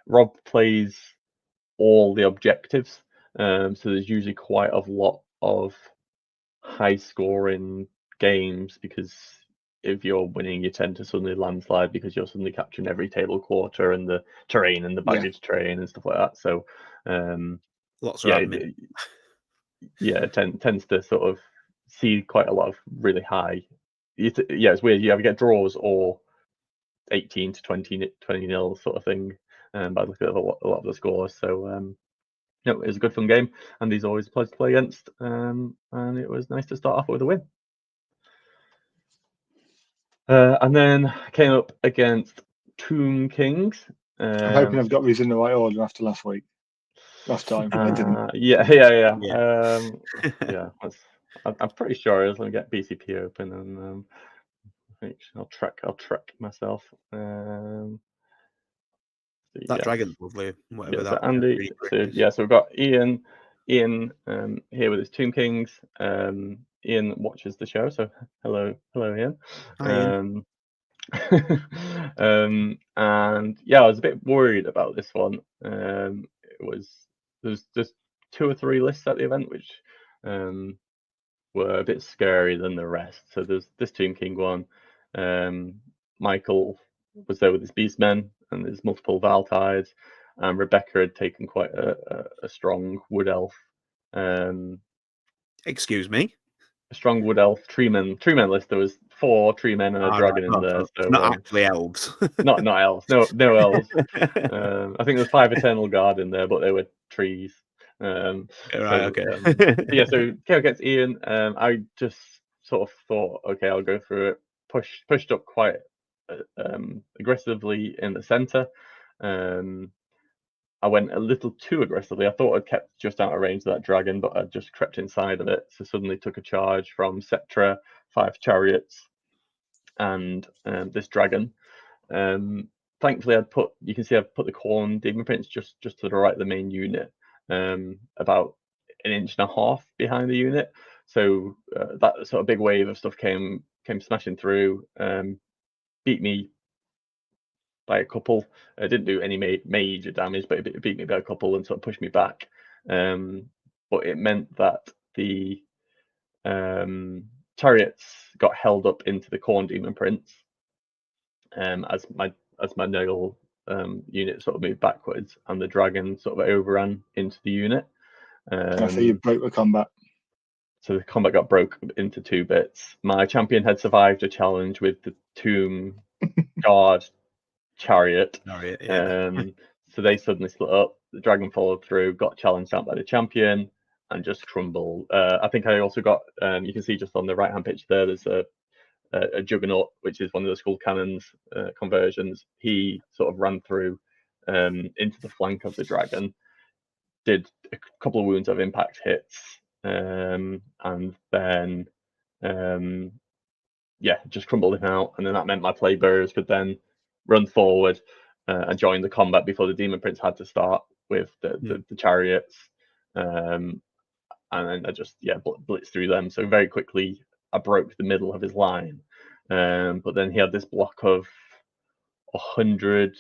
Rob plays all the objectives, so there's usually quite a lot of high scoring games, because if you're winning, you tend to suddenly landslide because you're suddenly capturing every table quarter and the terrain and the baggage train and stuff like that. So lots of admin. It tends to sort of see quite a lot of really high. It's weird. You either get draws or 18 to 20 nil sort of thing, by looking at a lot of the scores. So it was a good fun game, and he's always a pleasure to play against, and it was nice to start off with a win. And then I came up against Tomb Kings. I'm hoping I've got these in the right order after last time. I didn't. Yeah. I'm pretty sure I was going to get BCP open, and I think I'll track myself. That dragon's lovely. Whatever so Andy. So we've got Ian here with his Tomb Kings. Ian watches the show, so hello Ian. Hi, Ian. And I was a bit worried about this one. There's just 2 or 3 lists at the event which were a bit scarier than the rest. So there's this Tomb King one. Michael was there with his Beastmen, and there's multiple Valtides. Rebecca had taken quite a strong Wood Elf. Excuse me? A strong Wood Elf tree men list. There was 4 tree men and a dragon in there. So not actually elves. not elves. No elves. I think there's 5 Eternal Guard in there, but they were trees. Okay. So came against Ian. I just sort of thought, okay, I'll go through it. Pushed up quite aggressively in the center. I went a little too aggressively. I thought I'd kept just out of range of that dragon, but I just crept inside of it. So suddenly took a charge from Cetra, 5 chariots, and this dragon. Thankfully, you can see I've put the Khorne demon prince just to the right of the main unit, about 1.5 inches behind the unit. So that sort of big wave of stuff came smashing through, beat me by a couple. It didn't do any major damage, but it beat me by a couple and sort of pushed me back. But it meant that the chariots got held up into the Khorne demon prince, as my Nurgle unit sort of moved backwards, and the dragon sort of overran into the unit. I see you broke the combat. So the combat got broke into 2 bits. My champion had survived a challenge with the Tomb Guard chariot. So they suddenly split up. The dragon followed through, got challenged out by the champion, and just crumbled. I think I also got, you can see just on the right hand picture there's a Juggernaut, which is one of the Skull Cannons conversions. He sort of ran through into the flank of the dragon, did a couple of wounds of impact hits, and then just crumbled him out. And then that meant my Plague Bearers could then run forward and join the combat before the Demon Prince had to start with the chariots. And then I just blitzed through them. So very quickly I broke the middle of his line. But then he had this block of 100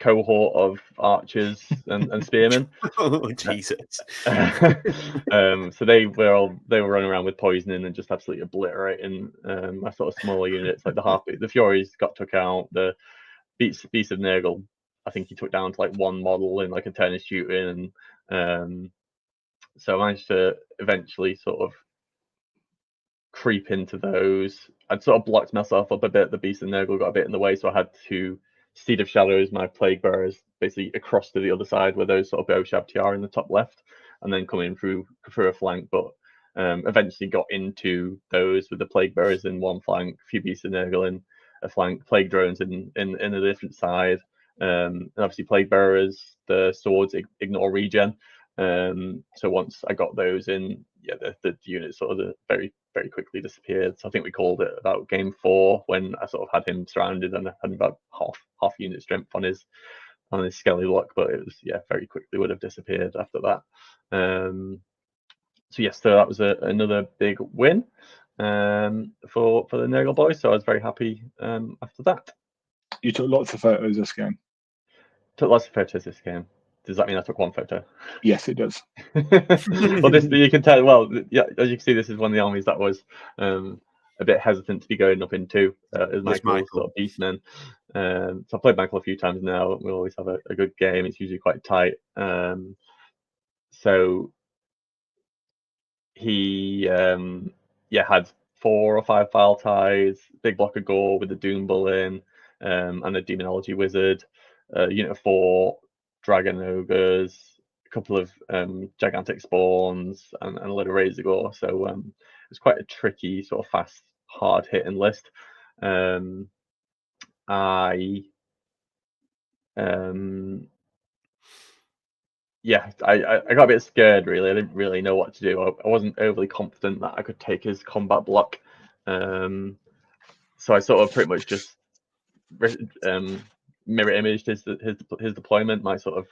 cohort of archers and spearmen. Oh Jesus! So they were running around with poisoning and just absolutely obliterating my sort of smaller units. Like the Furies got took out. The Beast of Nurgle, I think he took down to like 1 model in like a turn of shooting, and so I managed to eventually sort of creep into those. I'd sort of blocked myself up a bit. The Beast of Nurgle got a bit in the way, so I had to Steed of Shadows, my Plague Bearers, basically across to the other side where those sort of Beaushabti are in the top left, and then come in through a flank. But eventually got into those with the Plague Bearers in one flank, a few Beasts of Nurgle in a flank, Plague Drones in a different side, and obviously Plague Bearers, the swords ignore regen. So once I got those in, the unit sort of very very quickly disappeared. So I think we called it about game 4 when I sort of had him surrounded and I had about half unit strength on his skelly block, but it was very quickly would have disappeared after that. So that was another big win for the Nurgle boys. So I was very happy after that. You took lots of photos this game. Took lots of photos this game. Does that mean I took 1 photo? Yes, it does. Well, this you can tell. Well, as you can see, this is one of the armies that was a bit hesitant to be going up into as Michael sort of beastmen. So I've played Michael a few times now. We always have a good game. It's usually quite tight. So he had 4 or 5 file ties, big block of gore with the Doom Bull in, and a Demonology Wizard, unit of 4 Dragon Ogres, a couple of gigantic spawns, and a load of Razor Gore. So it's quite a tricky, sort of fast, hard hitting list. I got a bit scared, really. I didn't really know what to do. I wasn't overly confident that I could take his combat block. So I sort of pretty much just mirror imaged his deployment, my sort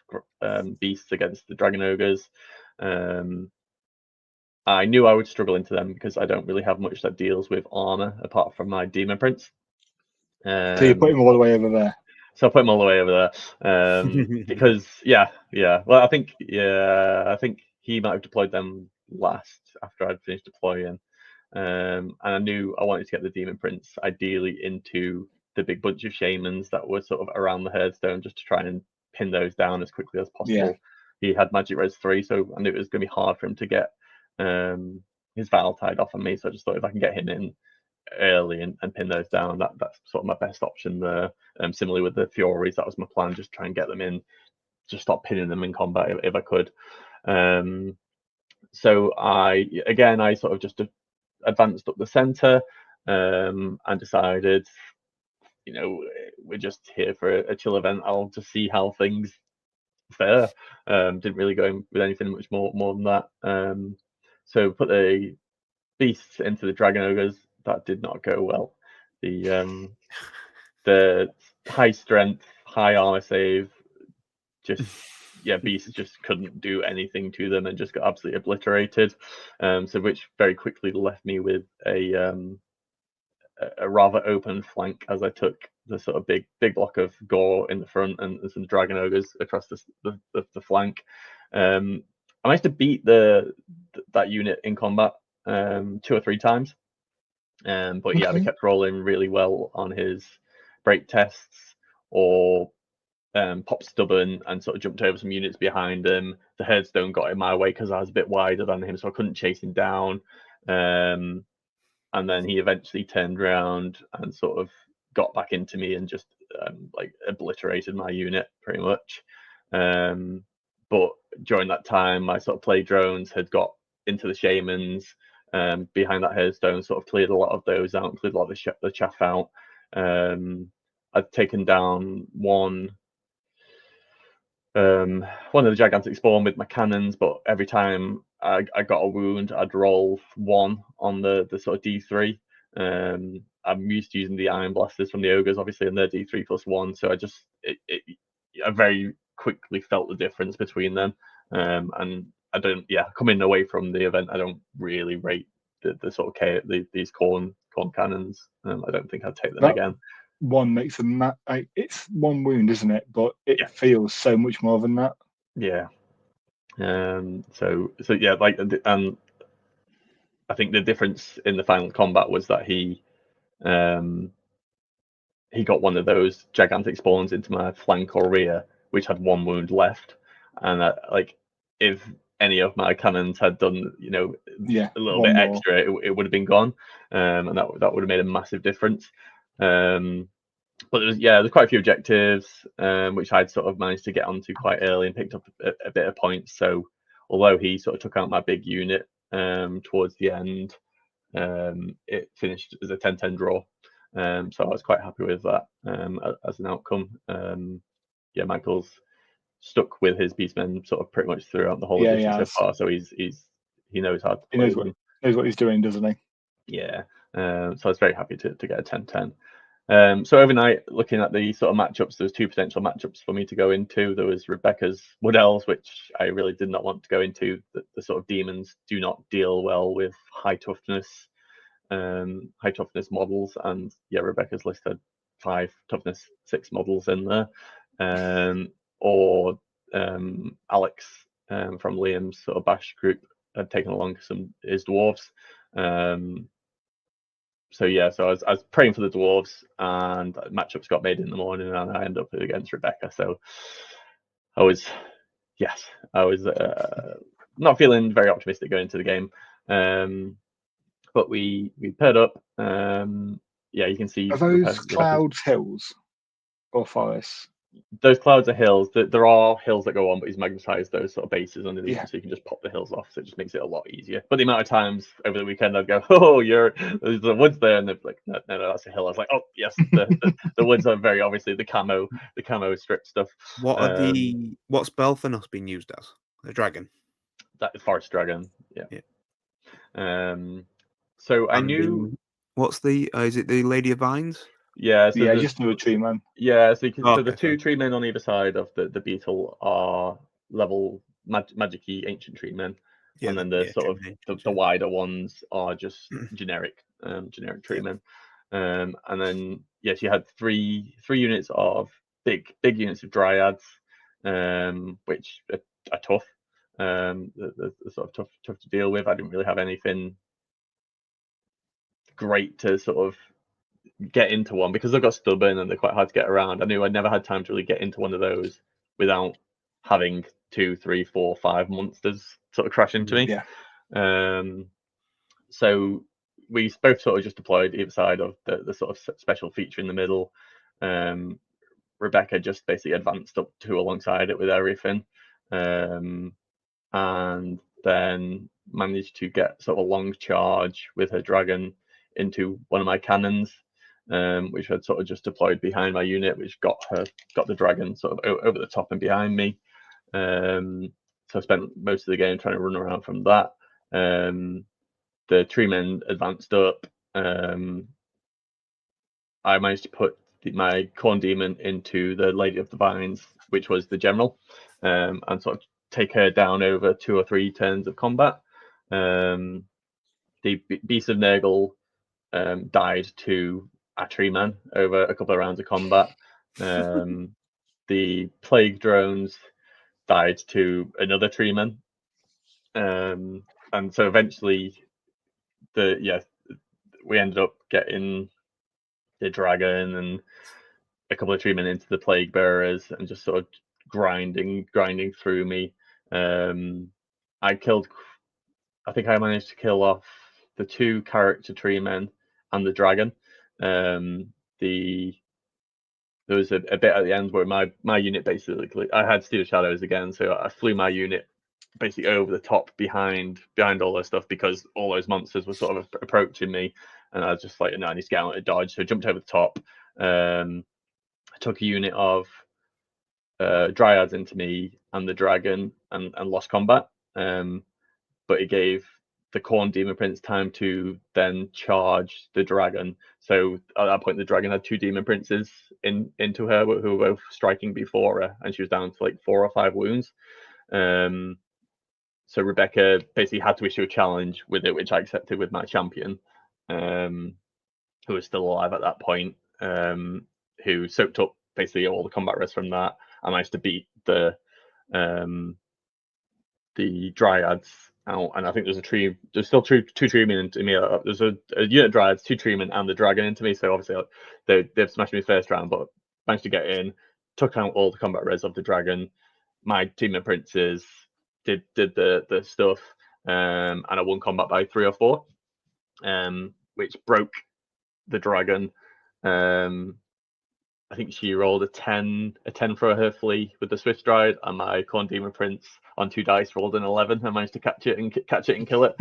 of beasts against the Dragon Ogres. I knew I would struggle into them because I don't really have much that deals with armor apart from my Demon Prince. So you put him all the way over there. So I put him all the way over there because well, I think he might have deployed them last after I'd finished deploying, and I knew I wanted to get the Demon Prince ideally into the big bunch of shamans that were sort of around the Hearthstone, just to try and pin those down as quickly as possible. Yeah. He had Magic Res 3, so I knew it was going to be hard for him to get his Val tied off on me. So I just thought if I can get him in early and pin those down, that's sort of my best option there. Similarly with the Furies, that was my plan, just try and get them in, just stop pinning them in combat if I could. So I sort of just advanced up the centre, and decided, we're just here for a chill event. I'll just see how things fare. Didn't really go in with anything much more than that. So put the beasts into the dragon ogres. That did not go well. The high strength, high armor save, beasts just couldn't do anything to them and just got absolutely obliterated. So which very quickly left me with a rather open flank, as I took the sort of big block of gore in the front and some dragon ogres across the flank. I managed to beat that unit in combat 2 or 3 times. But yeah, they kept rolling really well on his break tests, or popped stubborn and sort of jumped over some units behind him. The headstone got in my way because I was a bit wider than him, so I couldn't chase him down. And then he eventually turned around and sort of got back into me and just obliterated my unit pretty much. But during that time, my sort of play drones had got into the shamans behind that headstone, sort of cleared a lot of those out, cleared a lot of the chaff out. I'd taken down one of the gigantic spawn with my cannons, but every time I got a wound, I'd roll 1 on the sort of D3. I'm used to using the iron blasters from the ogres, obviously, and they're D3 plus 1, so I very quickly felt the difference between them. And I don't, coming away from the event, I don't really rate the sort of these corn cannons. I don't think I'd take them again. One makes it's 1 wound, isn't it? But it feels so much more than that. Yeah. So yeah, and I think the difference in the final combat was that he got one of those gigantic spawns into my flank or rear, which had 1 wound left, and if any of my cannons had done a little bit extra, it would have been gone, and that would have made a massive difference. But there's quite a few objectives, which I'd sort of managed to get onto quite early and picked up a bit of points. So although he sort of took out my big unit towards the end, it finished as a 10-10 draw. So I was quite happy with that as an outcome. Michael's stuck with his beastmen sort of pretty much throughout the whole edition so far. So he knows how to play them. Knows what he's doing, doesn't he? Yeah. So I was very happy to get a 10-10. So overnight, looking at the sort of matchups, there's 2 potential matchups for me to go into. There was Rebecca's Wood Elves, which I really did not want to go into. The sort of demons do not deal well with high toughness models, and Rebecca's list had 5 toughness 6 models in there. Or Alex from Liam's sort of bash group had taken along his dwarves. So I was praying for the dwarves, and matchups got made in the morning, and I ended up against Rebecca. So I was not feeling very optimistic going into the game. But we paired up. You can see. Are those clouds hills or forests? Those clouds are hills. There are hills that go on, but he's magnetized those sort of bases underneath, so you can just pop the hills off. So it just makes it a lot easier. But the amount of times over the weekend I'd go, there's the woods there, and they're like, no, that's a hill. I was like, oh yes, the woods are very obviously the camo strip stuff. What's Belfanos being used as? A dragon? That is forest dragon. Yeah. So I knew. What's is it the Lady of Vines? Yeah, so just do a tree man. Yeah, so the 2 tree men on either side of the beetle are level magic-y ancient tree men, and then the sort of the wider ones are just generic tree men. And then she had three units of big units of dryads, which are tough. They're sort of tough to deal with. I didn't really have anything great to sort of get into one because they've got stubborn and they're quite hard to get around. I knew I never had time to really get into one of those without having 2, 3, 4, 5 monsters sort of crash into me. So we both sort of just deployed either side of the sort of special feature in the middle. Rebecca just basically advanced up to alongside it with everything. And then managed to get sort of a long charge with her dragon into one of my cannons, which I'd sort of just deployed behind my unit, which got the dragon sort of over the top and behind me. So I spent most of the game trying to run around from that. The tree men advanced up. I managed to put my Corn Demon into the Lady of the Vines, which was the general, and sort of take her down over 2 or 3 turns of combat. The Beast of Nurgle died to a tree man over a couple of rounds of combat. The Plague Drones died to another tree man. And so eventually we ended up getting the dragon and a couple of tree men into the plague bearers and just sort of grinding through me. I think I managed to kill off the 2 character tree men and the dragon. There was a bit at the end where my unit basically, I had Steel Shadows again, so I flew my unit basically over the top behind all their stuff because all those monsters were sort of approaching me, and I was just like, no, I need to get out and dodge. So I jumped over the top. I took a unit of Dryads into me and the dragon and lost combat. But it gave the Corn Demon Prince time to then charge the dragon. So at that point, the dragon had 2 Demon Princes into her who were both striking before her, and she was down to like 4 or 5 wounds. So Rebecca basically had to issue a challenge with it, which I accepted with my champion, who was still alive at that point, who soaked up basically all the combat rest from that. I managed to beat the Dryads out, and I think there's still two treemen into me. There's a unit of Dryads, 2 treemen, and the dragon into me. So obviously they've smashed me first round, but managed to get in, took out all the combat res of the dragon. My team of princes did the stuff, and I won combat by 3 or 4, which broke the dragon. I think she rolled a 10 for her flea with the Swift Stride, and my Corn Demon Prince on 2 dice rolled an 11 and managed to catch it and kill it.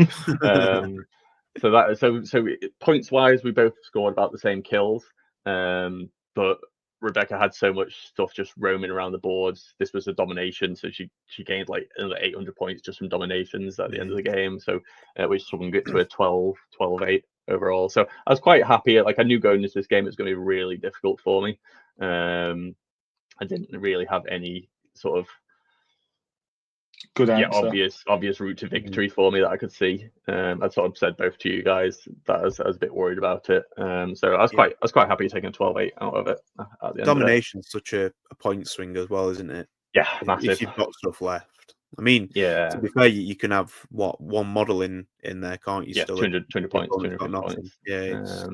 So points wise, we both scored about the same kills, but Rebecca had so much stuff just roaming around the boards. This was a domination, so she gained like another 800 points just from dominations at the end of the game. So we swung it to a 12-8 overall. So I was quite happy. Like, I knew going into this game it was going to be really difficult for me. I didn't really have any sort of good answer. obvious route to victory for me that I could see. I sort of said both to you guys that I was a bit worried about it. So I was quite happy taking 12-8 out of it at the end. Domination's such a point swing as well, isn't it? Yeah, massive. If you've got stuff left. I mean, to be fair, you can have one model in there, can't you? Yeah, still 200 points, 250 points. Yeah, it's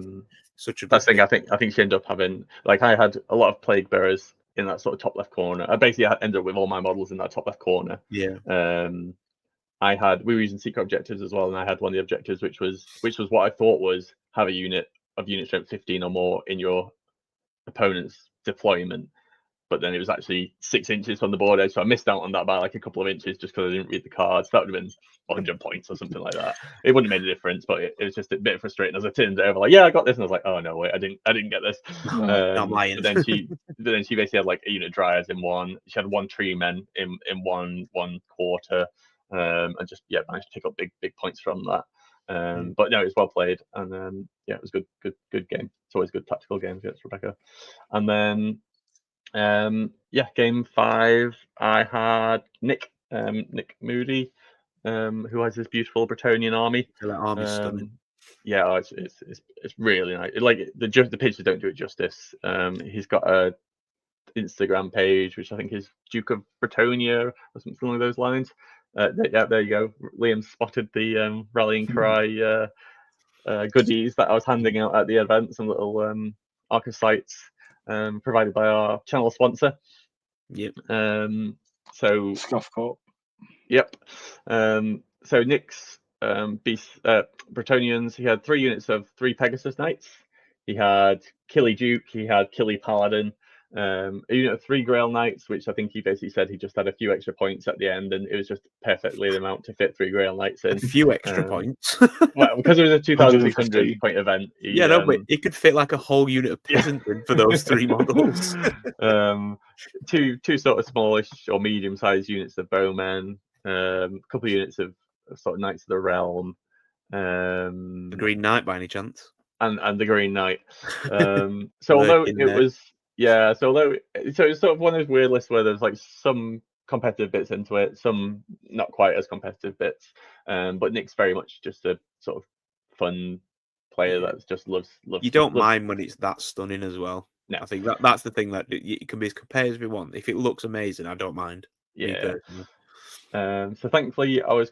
such a that's thing. I think she ended up having, like, I had a lot of plague bearers in that sort of top left corner. I basically ended up with all my models in that top left corner. Yeah. We were using secret objectives as well, and I had one of the objectives which was what I thought was have a unit of unit strength 15 or more in your opponent's deployment. But then it was actually 6 inches from the board edge, so I missed out on that by like a couple of inches just because I didn't read the cards. That would have been 100 points or something like that. It wouldn't have made a difference, but it was just a bit frustrating as I turned it over. Like, yeah, I got this, and I was like, oh no, wait, I didn't get this. I'm lying. But then she basically had like a unit of Dryads in one. She had 1 tree men in one quarter, and just managed to pick up big points from that. But no, it was well played, and it was good game. It's always good tactical games against Rebecca. And then game 5, I had Nick Moody, who has this beautiful Bretonian army. That army's stunning. Yeah, it's really nice. Like the pictures don't do it justice. He's got a Instagram page which I think is Duke of Bretonia or something along those lines. There you go. Liam spotted the rallying cry goodies that I was handing out at the event. Some little archosites. Provided by our channel sponsor. Yep. So Scuff Corp. Yep. So Nick's Bretonians, he had 3 units of 3 Pegasus Knights. He had Killy Duke, he had Killy Paladin, a unit of 3 Grail Knights, which I think he basically said he just had a few extra points at the end, and it was just perfectly the amount to fit 3 Grail Knights in. A few extra points. Well, because it was a 2,600 point event. Yeah, no, but it could fit like a whole unit of peasants in for those 3 models. Two sort of smallish or medium-sized units of bowmen, a couple of units of sort of Knights of the Realm. The Green Knight, by any chance? And the Green Knight. So although it was, so it was sort of one of those weird lists where there's like some competitive bits into it, some not quite as competitive bits. But Nick's very much just a sort of fun player that just loves. You don't mind when it's that stunning as well. No. I think that's the thing, that it can be as compared as we want. If it looks amazing, I don't mind. Yeah. So thankfully, I was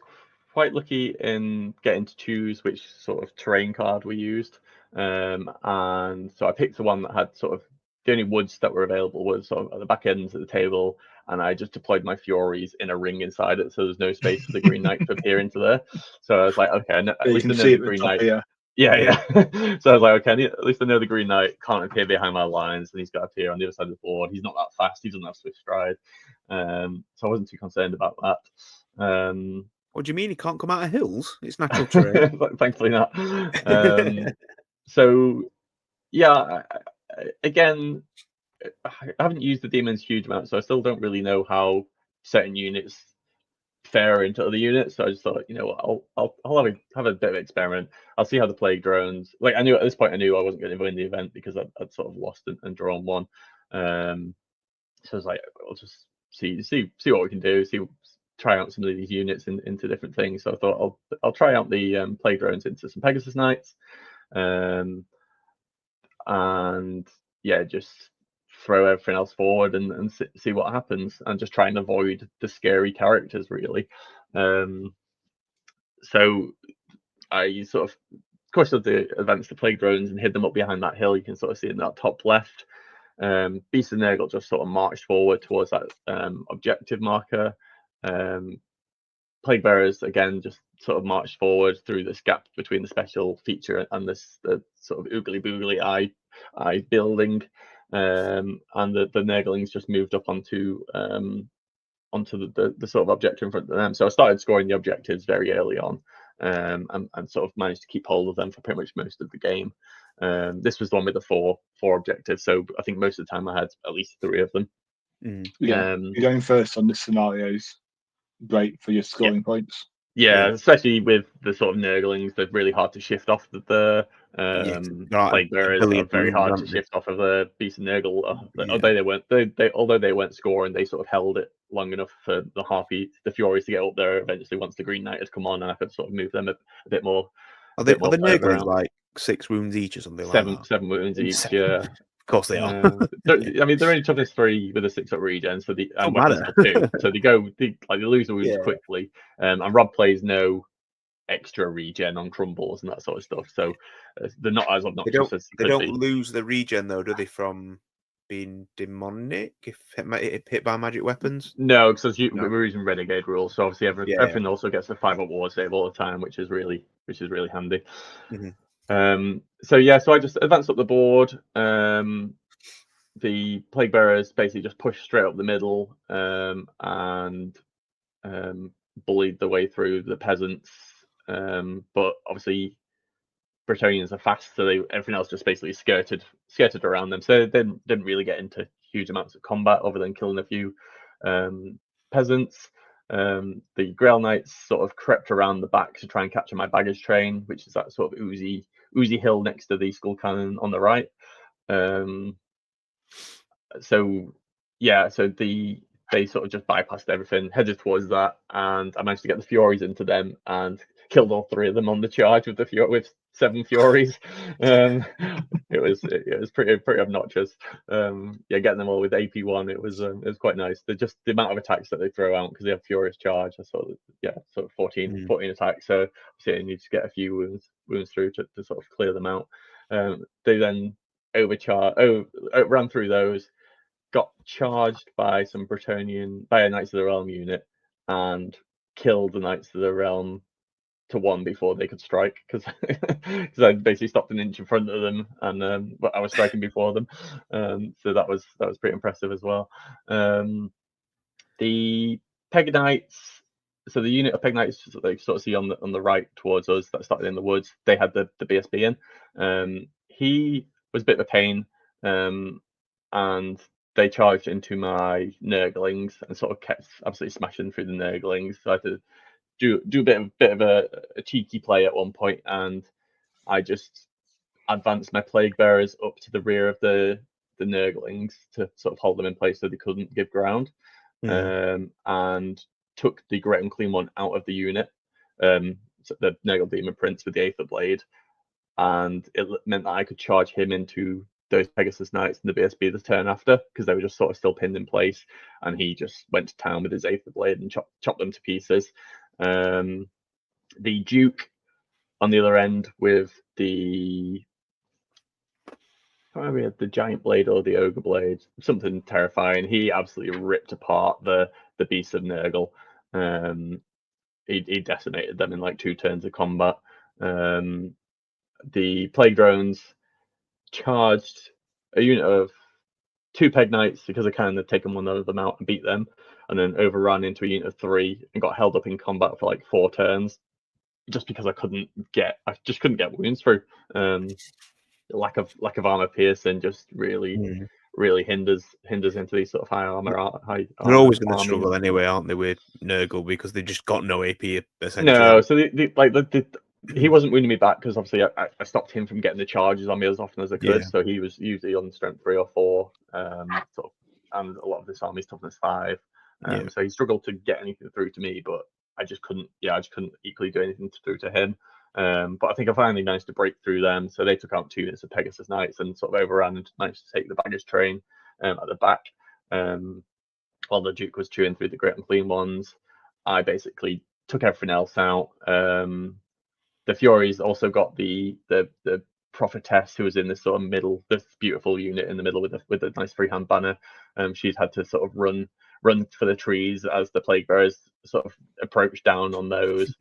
quite lucky in getting to choose which sort of terrain card we used. And so I picked the one that had sort of the only woods that were available was sort of at the back ends of the table, and I just deployed my Furies in a ring inside it, so there's no space for the Green Knight to appear into there. So I was like, okay, at least I know the Green Knight. Yeah. So I was like, okay, at least I know the Green Knight can't appear behind my lines, and he's got to appear on the other side of the board. He's not that fast. He doesn't have swift stride. So I wasn't too concerned about that. What do you mean he can't come out of hills? It's natural terrain. Thankfully not. So yeah, again, I haven't used the demons huge amount, so I still don't really know how certain units fare into other units. So I just thought, I'll have a bit of experiment. I'll see how the plague drones. Like I knew at this point, I knew I wasn't going to win the event because I'd sort of lost and drawn one. So I was like, I'll just see what we can do. Try out some of these units into different things. So I thought I'll try out the plague drones into some Pegasus Knights, and yeah, just throw everything else forward and see what happens, and just try and avoid the scary characters really. So I sort of course of the advanced the plague drones and hid them up behind that hill. You can sort of see in that top left. Beast and Nurgle just sort of marched forward towards that objective marker. Plague Bearers again just sort of marched forward through this gap between the special feature and the sort of oogly boogly eye building, and the Nurglings just moved up onto the sort of objective in front of them. So I started scoring the objectives very early on, and sort of managed to keep hold of them for pretty much most of the game. This was the one with the four objectives, so I think most of the time I had at least 3 of them. You're going first on the scenarios. Great for your scoring points. Yeah, especially with the sort of Nurglings, they're really hard to shift off the Plague Bearers are very hard to shift off of the Beast and Nurgle. Although they weren't scoring, they sort of held it long enough for the Furies to get up there eventually once the Green Knight had come on, and I could sort of move them a bit more. Are the Nurglings like 6 wounds each or something like that? 7 wounds each, yeah. Of course they are. I mean, they're only toughness 3 with a 6-up regen, so and weapons for 2, so they lose the wounds quickly. And Rob plays no extra regen on crumbles and that sort of stuff, so they're not as obnoxious as they don't lose the regen though, do they, from being demonic if hit by magic weapons? No, because we're using renegade rules, so obviously everything also gets a 5-up ward save all the time, which is really handy. So I just advanced up the board. The Plague Bearers basically just pushed straight up the middle, and bullied the way through the peasants. But obviously Bretonnians are fast, so everything else just basically skirted around them. So they didn't really get into huge amounts of combat other than killing a few peasants. The Grail Knights sort of crept around the back to try and capture my baggage train, which is that sort of oozy hill next to the skull cannon on the right. They sort of just bypassed everything, headed towards that, and I managed to get the Furies into them and killed all 3 of them on the charge with 7 Furies. It was pretty obnoxious. Getting them all with AP1, it was quite nice. The amount of attacks that they throw out because they have Furious charge. I sort of 14 attacks. So you need to get a few wounds through to sort of clear them out. They then ran through those, got charged by a Knights of the Realm unit, and killed the Knights of the Realm to 1 before they could strike, because I basically stopped an inch in front of them, and but I was striking before them. So that was pretty impressive as well. The Peg Knights, so the unit of Peg Knights that you sort of see on the right towards us that started in the woods, they had the BSB in. He was a bit of a pain, and they charged into my Nurglings and sort of kept absolutely smashing through the Nurglings. So I had to do a bit of a cheeky play at one point, and I just advanced my Plague Bearers up to the rear of the Nurglings to sort of hold them in place so they couldn't give ground, and took the Great Unclean One out of the unit, so the Nurgle Demon Prince with the Aether Blade, and it meant that I could charge him into those Pegasus Knights and the BSB the turn after, because they were just sort of still pinned in place, and he just went to town with his Aether Blade and chopped them to pieces. The Duke on the other end with the we had the Giant Blade or the Ogre Blade, something terrifying. He absolutely ripped apart the beasts of Nurgle. He decimated them in like 2 turns of combat. The Plague Drones charged a unit of 2 Peg Knights because I kind of taken one of them out and beat them, and then overran into a unit of 3 and got held up in combat for like 4 turns, just because I just couldn't get wounds through. Lack of armor piercing just really hinders into these sort of high armor. They're always going to struggle anyway, aren't they, with Nurgle, because they've just got no AP essentially. No, so he wasn't wounding me back because obviously I stopped him from getting the charges on me as often as I could. So he was usually on strength 3 or 4, sort of, and a lot of this army's toughness 5. So he struggled to get anything through to me, but I just couldn't equally do anything through to him. But I think I finally managed to break through them. So they took out 2 units of Pegasus Knights and sort of overran and managed to take the baggage train at the back. While the Duke was chewing through the Great Unclean Ones, I basically took everything else out. The Furies also got the Prophetess, who was in this sort of middle, this beautiful unit in the middle with a nice freehand banner. She's had to sort of run for the trees as the Plague Bearers sort of approached down on those.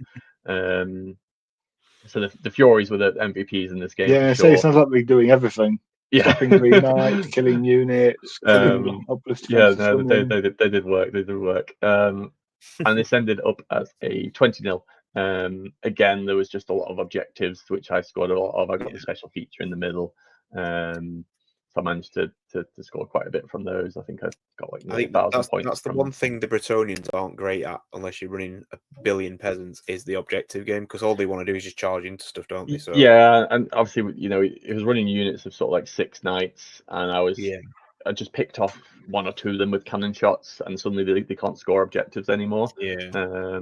So the Furies were the MVPs in this game. Yeah, so it sounds like we're doing everything. Yeah, stopping Green Knights, killing units, killing helpless defenses. Yeah, no, they did work. They did work. And this ended up as a 20-0. Again, there was just a lot of objectives, which I scored a lot of. I got the special feature in the middle. So I managed to score quite a bit from those. I think I got like 1,000 points. That's the one thing the Bretonians aren't great at, unless you're running a billion peasants, is the objective game, because all they want to do is just charge into stuff, don't they? So yeah, and obviously, it was running units of sort of like 6 knights, and I just picked off 1 or 2 of them with cannon shots, and suddenly they can't score objectives anymore. Yeah.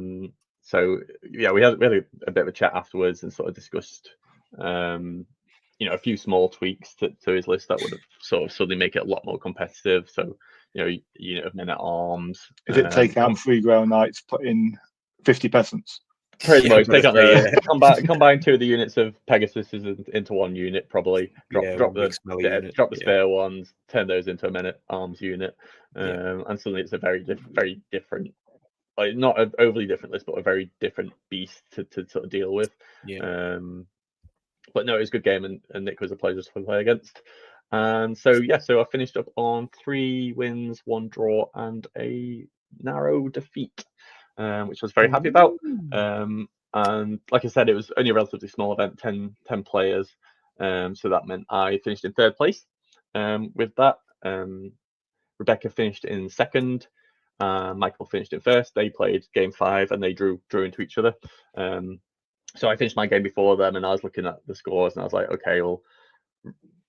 So yeah, we had a bit of a chat afterwards and sort of discussed a few small tweaks to his list that would have sort of suddenly make it a lot more competitive. So, unit of men at arms. Is it take out 3 Grail Knights, put in 50 peasants? Pretty much. Take out combine 2 of the units of Pegasus into 1 unit, probably. Drop the spare ones, turn those into a men at arms unit, and suddenly it's a very different. Like, not an overly different list, but a very different beast to sort of deal with. But no, it was a good game, and Nick was a pleasure to play against. And so I finished up on 3 wins, 1 draw, and a narrow defeat, which I was very happy about. And like I said, it was only a relatively small event, 10 players. So that meant I finished in 3rd place. With that, Rebecca finished in 2nd. Michael finished in 1st. They played game 5 and they drew into each other. So I finished my game before them, and I was looking at the scores, and I was like, okay, well,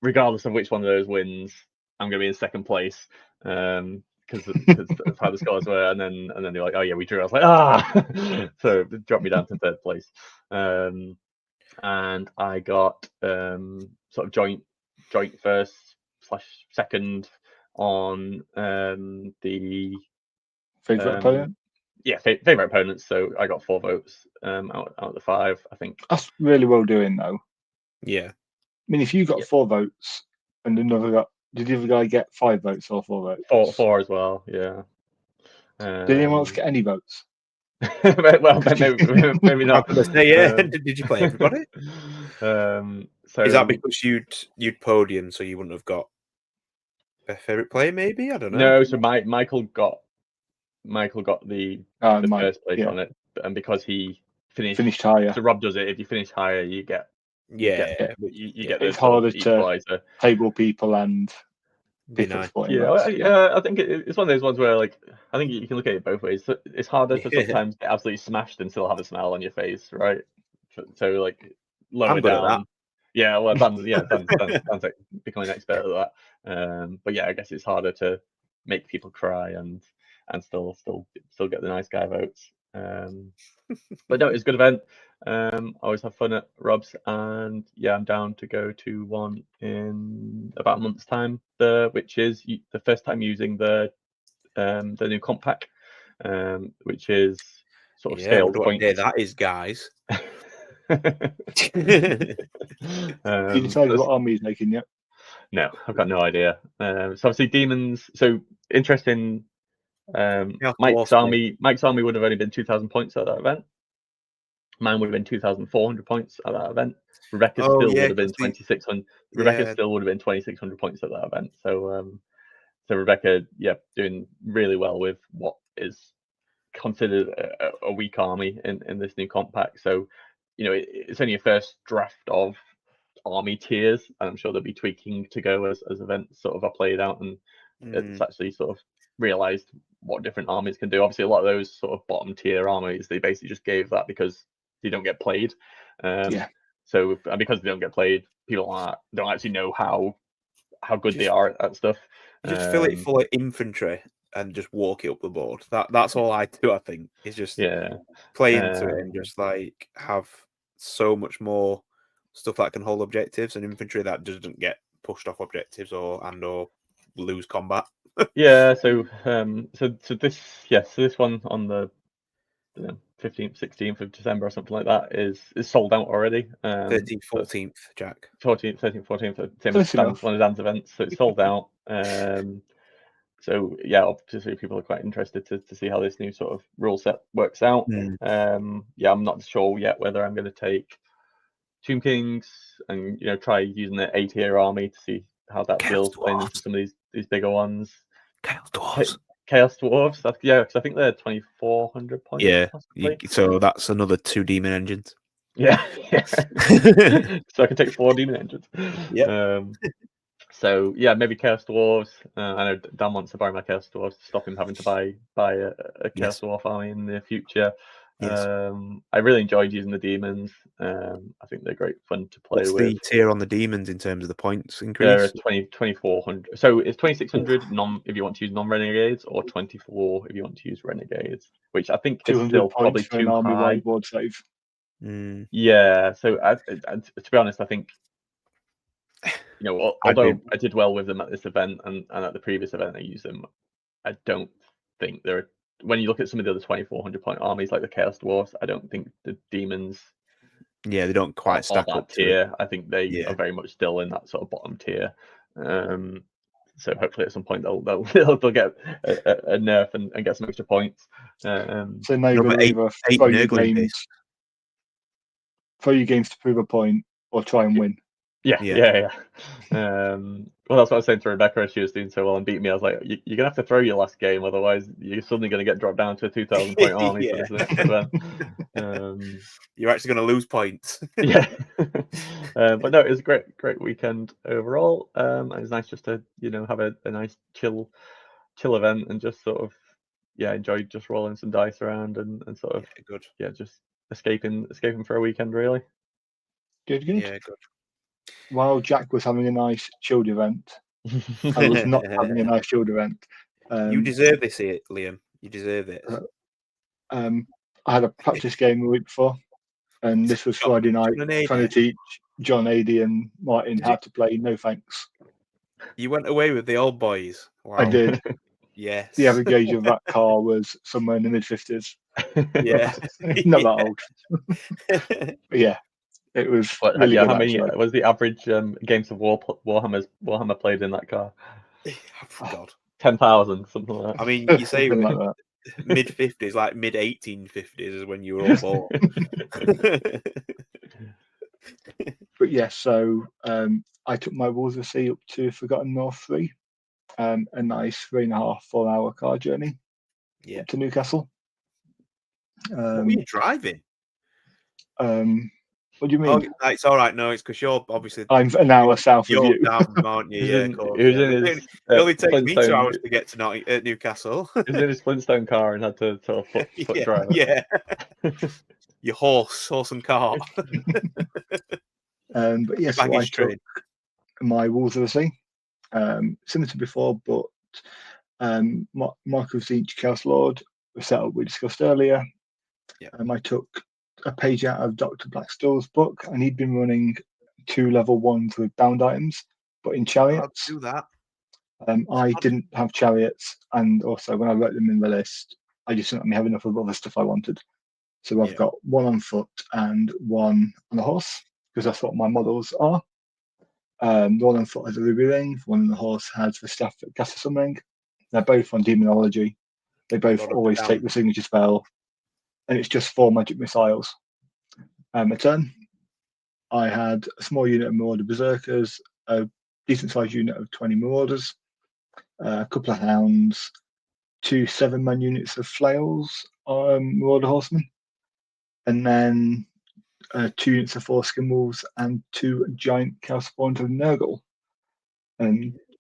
regardless of which one of those wins, I'm going to be in 2nd place, because of how the scores were. And then they're like, oh yeah, we drew. I was like, so it dropped me down to 3rd place. And I got sort of joint 1st/2nd on the favorite opponent. Yeah, favorite opponents. So I got 4 votes out of the 5, I think. That's really well doing, though. Yeah. I mean, if you got 4 votes and another did the other guy get 5 votes or 4 votes? 4 as well. Yeah. Did anyone else get any votes? Well, maybe I was not. going to say, yeah. Did you play everybody? So is that because you'd podium, so you wouldn't have got a favorite player? Maybe, I don't know. No, so Michael got the first place on it, and because he finished higher. So Rob does it. If you finish higher, you get the it's harder to table people and pick up sporting rights. I think it's one of those ones where, like, I think you can look at it both ways. It's harder to sometimes get absolutely smashed and still have a smile on your face, right? So like lower down. Yeah, well, Dan's becoming an expert at that. But yeah, I guess it's harder to make people cry and still get the nice guy votes. But no, it's a good event. Always have fun at Rob's, and yeah, I'm down to go to one in about a month's time. Which is the first time using the new comp pack, which is sort of scaled points. Yeah, that is, guys. You decided what army he's making yet? No, I've got no idea. So obviously demons. So interesting. Mike's army would have only been 2,000 points at that event. Mine would have been 2,400 points at that event. Rebecca still would have been 2,600. Rebecca still would have been 2,600 points at that event. So Rebecca, doing really well with what is considered a weak army in this new comp pack. So, it's only a first draft of army tiers, and I'm sure there'll be tweaking to go as events sort of are played out, and it's actually sort of realized what different armies can do. Obviously, a lot of those sort of bottom tier armies, they basically just gave that because they don't get played. So because they don't get played, people don't actually know how good they are at stuff. You just fill it full of infantry and just walk it up the board. That's all I do. I think is just play into it and just like have so much more stuff that can hold objectives, and infantry that doesn't get pushed off objectives or lose combat. So this one on the 15th, 16th of December or something like that is sold out already. 13th, 14th, Jack. 13th, 14th, same as one of Dan's events, so it's sold out. So yeah, obviously people are quite interested to see how this new sort of rule set works out. I'm not sure yet whether I'm going to take Tomb Kings and try using the A-tier army to see how that feels playing into some of these bigger ones. Chaos Dwarves, because I think they're 2,400 points. Yeah, so that's another 2 demon engines. Yeah. So I can take 4 demon engines. Yeah. So yeah, maybe Chaos Dwarves. I know Dan wants to buy my Chaos Dwarves to stop him having to buy a Chaos Dwarf army in the future. Yes. I really enjoyed using the demons. I think they're great fun to play with. What's the tier on the demons in terms of the points increase? They're 2,400. So it's 2,600 if you want to use non-renegades, or 24 if you want to use renegades, which I think is still probably too high. Board save. Yeah. So to be honest, I think although I did well with them at this event and at the previous event I used them, I don't think they're. When you look at some of the other 2,400 point armies like the Chaos Dwarfs, I don't think the demons. Yeah, they don't quite stack up tier. I think they are very much still in that sort of bottom tier. So hopefully at some point they'll get a nerf and get some extra points. So now you've got to either throw your games to prove a point or try and win. Yeah. Well, that's what I was saying to Rebecca as she was doing so well and beat me. I was like, you're going to have to throw your last game, otherwise you're suddenly going to get dropped down to a 2,000 point army for this next event. You're actually going to lose points. But no, it was a great weekend overall. And it's nice just to have a nice chill event and just sort of enjoy just rolling some dice around and sort of just escaping for a weekend really. Good. Yeah, good. While Jack was having a nice chilled event, I was not having a nice chilled event. You deserve this, Liam. You deserve it. I had a practice game the week before, and this was Friday night, trying to teach John, Adi, and Martin how to play No Thanks. You went away with the old boys. Wow. I did. Yes. The average age of that car was somewhere in the mid-50s. Yeah. Not that old. But yeah. It was really good. How many was the average games of Warhammer played in that car? God, 10,000, something like that. I mean, you say like that. mid-50s, like mid-1850s is when you were all born. But yeah, so I took my Wolves of the Sea up to Forgotten North 3, a nice 3.5, 4-hour car journey up to Newcastle. What were you driving? What do you mean? Oh, it's all right. No, it's because you're obviously. I'm an hour south of you're you. down, aren't you? Yeah, of course. It only takes me 2 hours to get to Newcastle. He was in his Flintstone car and had to sort of foot drive. Yeah. Your horse and cart. But yes, so I took my Wolves of the Sea, similar to before, but Mark of Zinch, Chaos Lord, the setup we discussed earlier. I took a page out of Dr. Blackstone's book, and he'd been running 2 level 1s with bound items, but in chariots. I'll do that. I didn't have chariots, and also when I wrote them in the list, I just didn't have enough of other stuff I wanted. So I've got 1 on foot and 1 on a horse, because that's what my models are. The 1 on foot has a ruby ring, the 1 on the horse has the staff that casts a summoning. They're both on demonology. They both always take the signature spell, and it's just 4 magic missiles. A turn. I had a small unit of Marauder Berserkers, a decent sized unit of 20 Marauders, a couple of Hounds, 2 7-man units of Flails, Marauder Horsemen, and then 2 units of 4 Skin Wolves and 2 giant Chaos Spawns of Nurgle.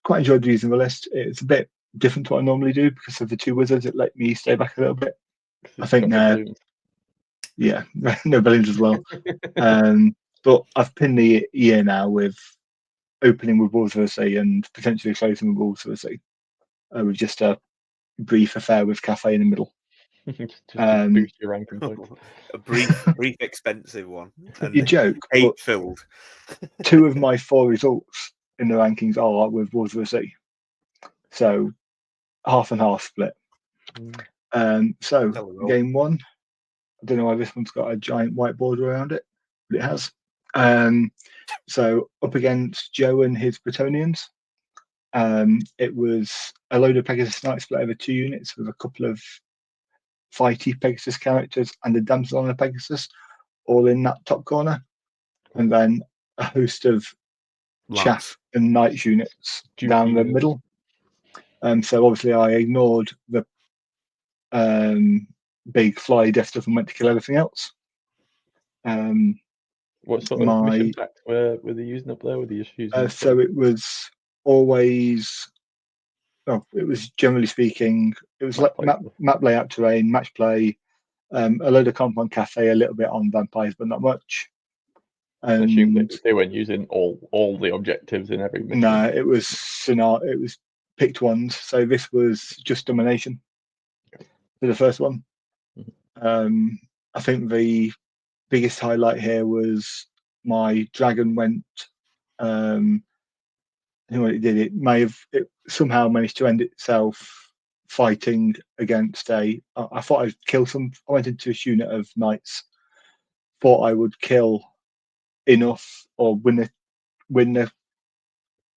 Quite enjoyed using the list. It's a bit different to what I normally do because of the 2 wizards. It let me stay back a little bit. I think no balloons as well. But I've pinned the year now with opening with Wolves of the Sea and potentially closing with Wolves of the Sea, with just a brief affair with Cafe in the middle. just to boost your ranking points. A brief expensive one. And you joke, hate filled. 2 of my 4 results in the rankings are with Wolves of the Sea, so half and half split. So game 1, I don't know why this one's got a giant white border around it, but it has. So up against Joe and his Bretonians, it was a load of Pegasus Knights split over 2 units with a couple of fighty Pegasus characters and a damsel on a Pegasus, all in that top corner, and then a host of chaff and knights units down the middle. So obviously I ignored the big fly death stuff and went to kill everything else. What sort of mission packs were they using up there? Were they just using? So it was always. It was generally speaking, it was like map layout, terrain, match play, a load of comp on Cafe, a little bit on vampires, but not much. I assume that they weren't using all the objectives in every mission. No, it was picked ones. So this was just domination for the first one. I think the biggest highlight here was my dragon went. It did. It somehow managed to end itself fighting against I thought I'd kill some. I went into a unit of knights. Thought I would kill enough or win the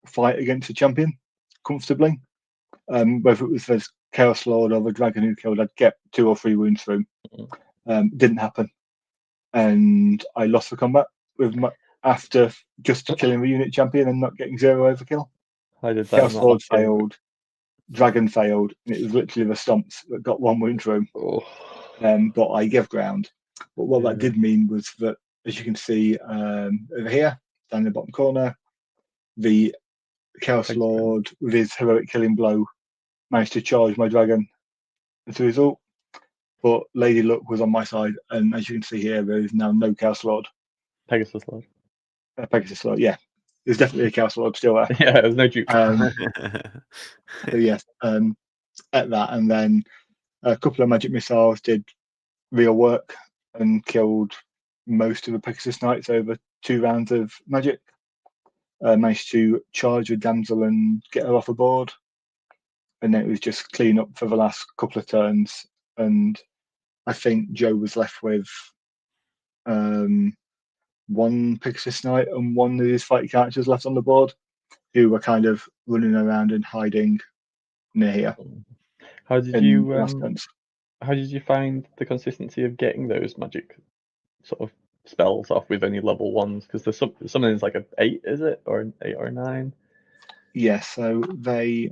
fight against the champion comfortably. Whether it was the Chaos Lord or the dragon who killed, I'd get 2 or 3 wounds through. Didn't happen, and I lost the combat after just killing the unit champion and not getting 0 overkill. I did that. Chaos Lord failed, dragon failed, and it was literally the stomps that got 1 wound through. But I gave ground. But what that did mean was that, as you can see over here, down in the bottom corner, the Chaos Lord, with his heroic killing blow, managed to charge my dragon as a result. But Lady Luck was on my side, and as you can see here, there is now no Chaos Lord. Pegasus Lord. Pegasus Lord, yeah. There's definitely a Chaos Lord still there. Yeah, there's no Duke. So yes, at that, and then a couple of magic missiles did real work and killed most of the Pegasus Knights over 2 rounds of magic. Managed to charge a damsel and get her off the board, and then it was just clean up for the last couple of turns. And I think Joe was left with 1 Pegasus Knight and 1 of his fighting characters left on the board, who were kind of running around and hiding near here. How did you how did you find the consistency of getting those magic sort of spells off with only level 1s? Because there's something that's like an 8, is it, or an 8 or a 9? Yeah, so they're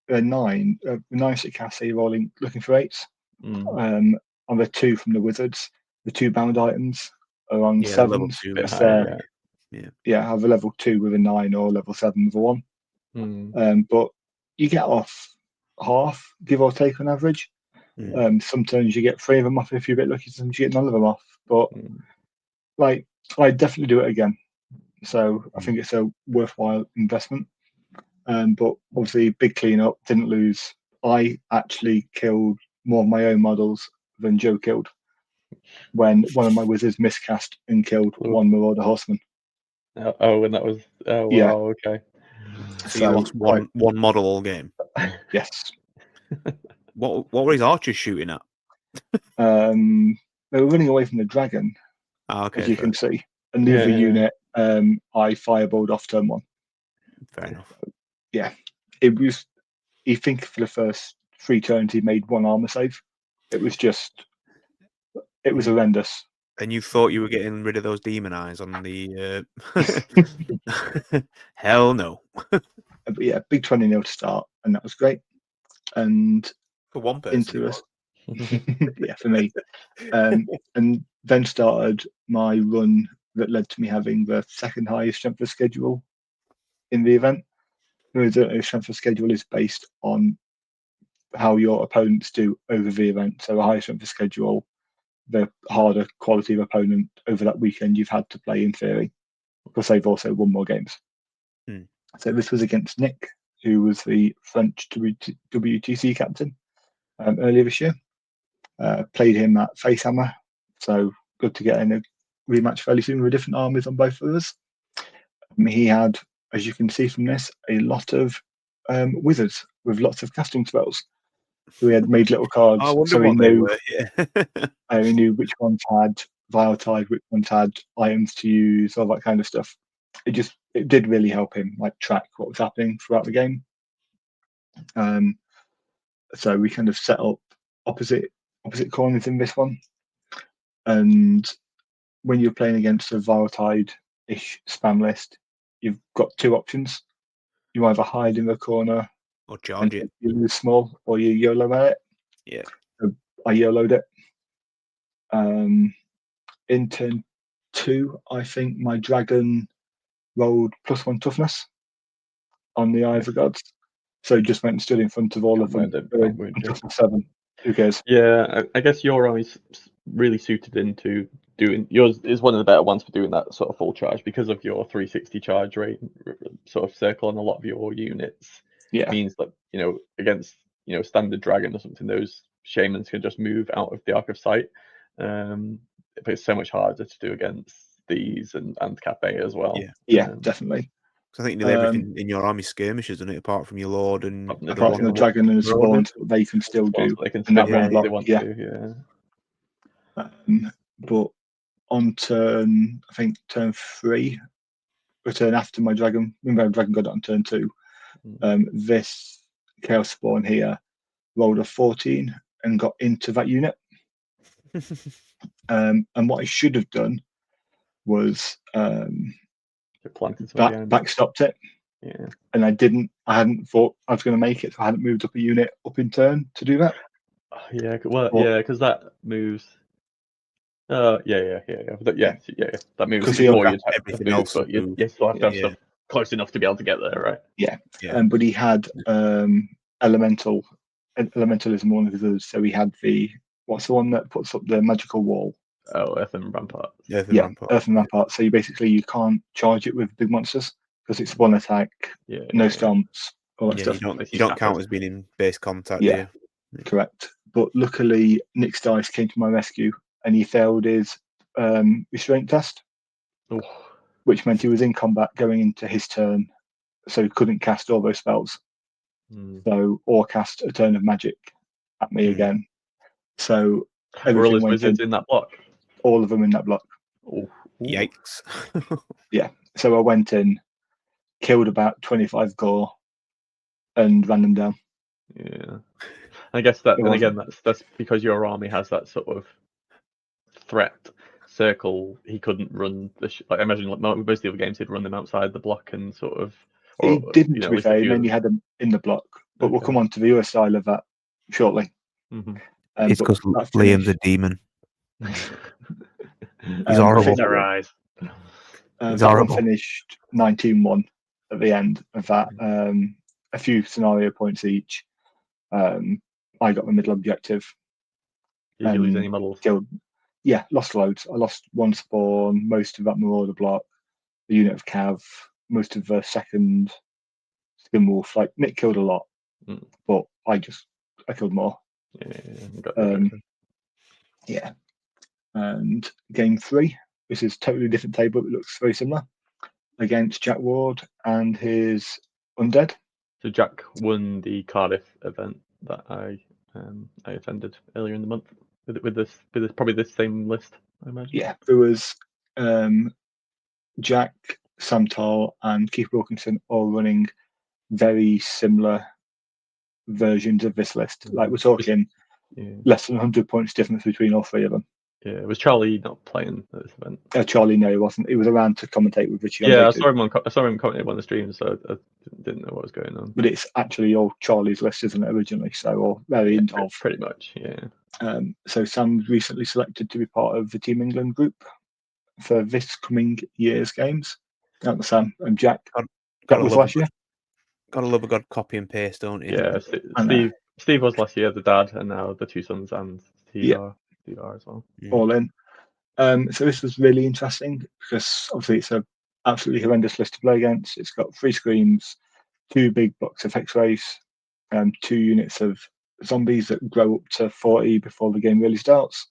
9. 9 Cassie rolling, looking for 8s. On the 2 from the Wizards, the 2 bound items are on 7s. Level 2. Bit higher, yeah, have a level 2 with a 9 or level 7 with a 1. But you get off half, give or take, on average. Sometimes you get 3 of them off if you're a bit lucky. Sometimes you get none of them off. But like, I'd definitely do it again. So I think it's a worthwhile investment. But obviously, big cleanup, didn't lose. I actually killed more of my own models than Joe killed when one of my wizards miscast and killed one Marauder Horseman. Oh, and that was wow, yeah. Okay. So you lost one model all game. Yes. What were his archers shooting at? They were running away from the dragon, as you can see. And the other unit, I fireballed off turn 1. Fair enough. Yeah, it was. You think for the first 3 turns he made 1 armor save. It was horrendous. And you thought you were getting rid of those demon eyes on the hell no. But yeah, big 20-0 to start, and that was great. And for one person, yeah, for me. And then started my run that led to me having the 2nd highest strength of schedule in the event. The strength of schedule is based on how your opponents do over the event. So a higher strength of schedule, the harder quality of opponent over that weekend you've had to play in theory, because they've also won more games. So this was against Nick, who was the French WTC captain earlier this year. Played him at Facehammer, so good to get in a rematch fairly soon with different armies on both of us. He had, as you can see from this, a lot of wizards with lots of casting spells. So he had made little cards, so he knew. He knew which ones had Vile Tide, which ones had items to use, all that kind of stuff. It did really help him track what was happening throughout the game. So we kind of set up opposite corners in this one, and when you're playing against a Vile Tide-ish spam list, you've got 2 options. You either hide in the corner or charge it. You lose small, or you YOLO at it. Yeah. So I YOLO'd it. In turn 2, I think my dragon rolled +1 toughness on the Eye of the Gods. So just went and stood in front of all of them. Toughness 7. Who cares? Yeah, I guess your army's really suited into doing. Yours is one of the better ones for doing that sort of full charge because of your 360 charge rate, sort of circle on a lot of your units. Yeah. Means that, against, standard dragon or something, those shamans can just move out of the arc of sight. But it's so much harder to do against these and Cafe as well. Yeah, definitely. I think nearly everything in your army skirmishes, isn't it? Apart from your lord and apart from the dragon and the spawns, they can still do. They can snap around if they want to. But on turn, I think turn 3, or turn after my dragon. Remember, my dragon got it on turn 2. This chaos spawn here rolled a 14 and got into that unit. And what I should have done was backstopped it. Yeah. And I didn't. I hadn't thought I was going to make it, so I hadn't moved up a unit up in turn to do that. Yeah, well, because that moves. That moves before you have to move, but you still have to have stuff close enough to be able to get there, right? Yeah. But he had elementalism one of those, so he had what's the one that puts up the magical wall? Oh, Earthen Rampart. Earthen Rampart. So you can't charge it with big monsters because it's 1 attack, no stomps, all that stuff. You don't count as being in base contact. Yeah, correct. But luckily, Nick's dice came to my rescue, and he failed his restraint test, which meant he was in combat going into his turn, so he couldn't cast all those spells. Or cast a turn of magic at me again. So everything went in that block. All of them in that block. Yikes! Yeah. So I went in, killed about 25 gore, and ran them down. Yeah. I guess that, and again, that's because your army has that sort of threat circle. He couldn't run the like I imagine like most of the other games he'd run them outside the block and sort of. Or, he didn't, to be fair. He only had them in the block, but we'll come on to the other style of that shortly. Mm-hmm. It's because Liam's a demon. He's horrible. Their eyes. That one finished 19-1 at the end of that. A few scenario points each. I got the middle objective. Did you lose any medals? Yeah, lost loads. I lost one spawn, most of that Marauder block, the unit of Cav, most of the second Skin Wolf. Like Nick killed a lot, but I killed more. Yeah. And game 3, this is totally different table. It looks very similar, against Jack Ward and his Undead. So Jack won the Cardiff event that I attended earlier in the month with this probably the same list, I imagine. Yeah, there was Jack, Samtal, and Keith Wilkinson all running very similar versions of this list. Like we're talking less than 100 points difference between all three of them. Yeah, was Charlie not playing at this event? Charlie, no, he wasn't. He was around to commentate with Richie. Yeah, I saw him commentating on the stream, so I didn't know what was going on. But it's actually all Charlie's list, isn't it, originally? So, or very involved. Pretty much, yeah. So Sam's recently selected to be part of the Team England group for this coming year's games. Sam and Jack. That was last year. Gotta love a good copy and paste, don't you? Yeah, Steve was last year, the dad, and now the two sons and Steve are as well. All in. So this was really interesting because obviously it's an absolutely horrendous list to play against. It's got 3 screens, 2 big blocks of Hex-Race, 2 units of zombies that grow up to 40 before the game really starts,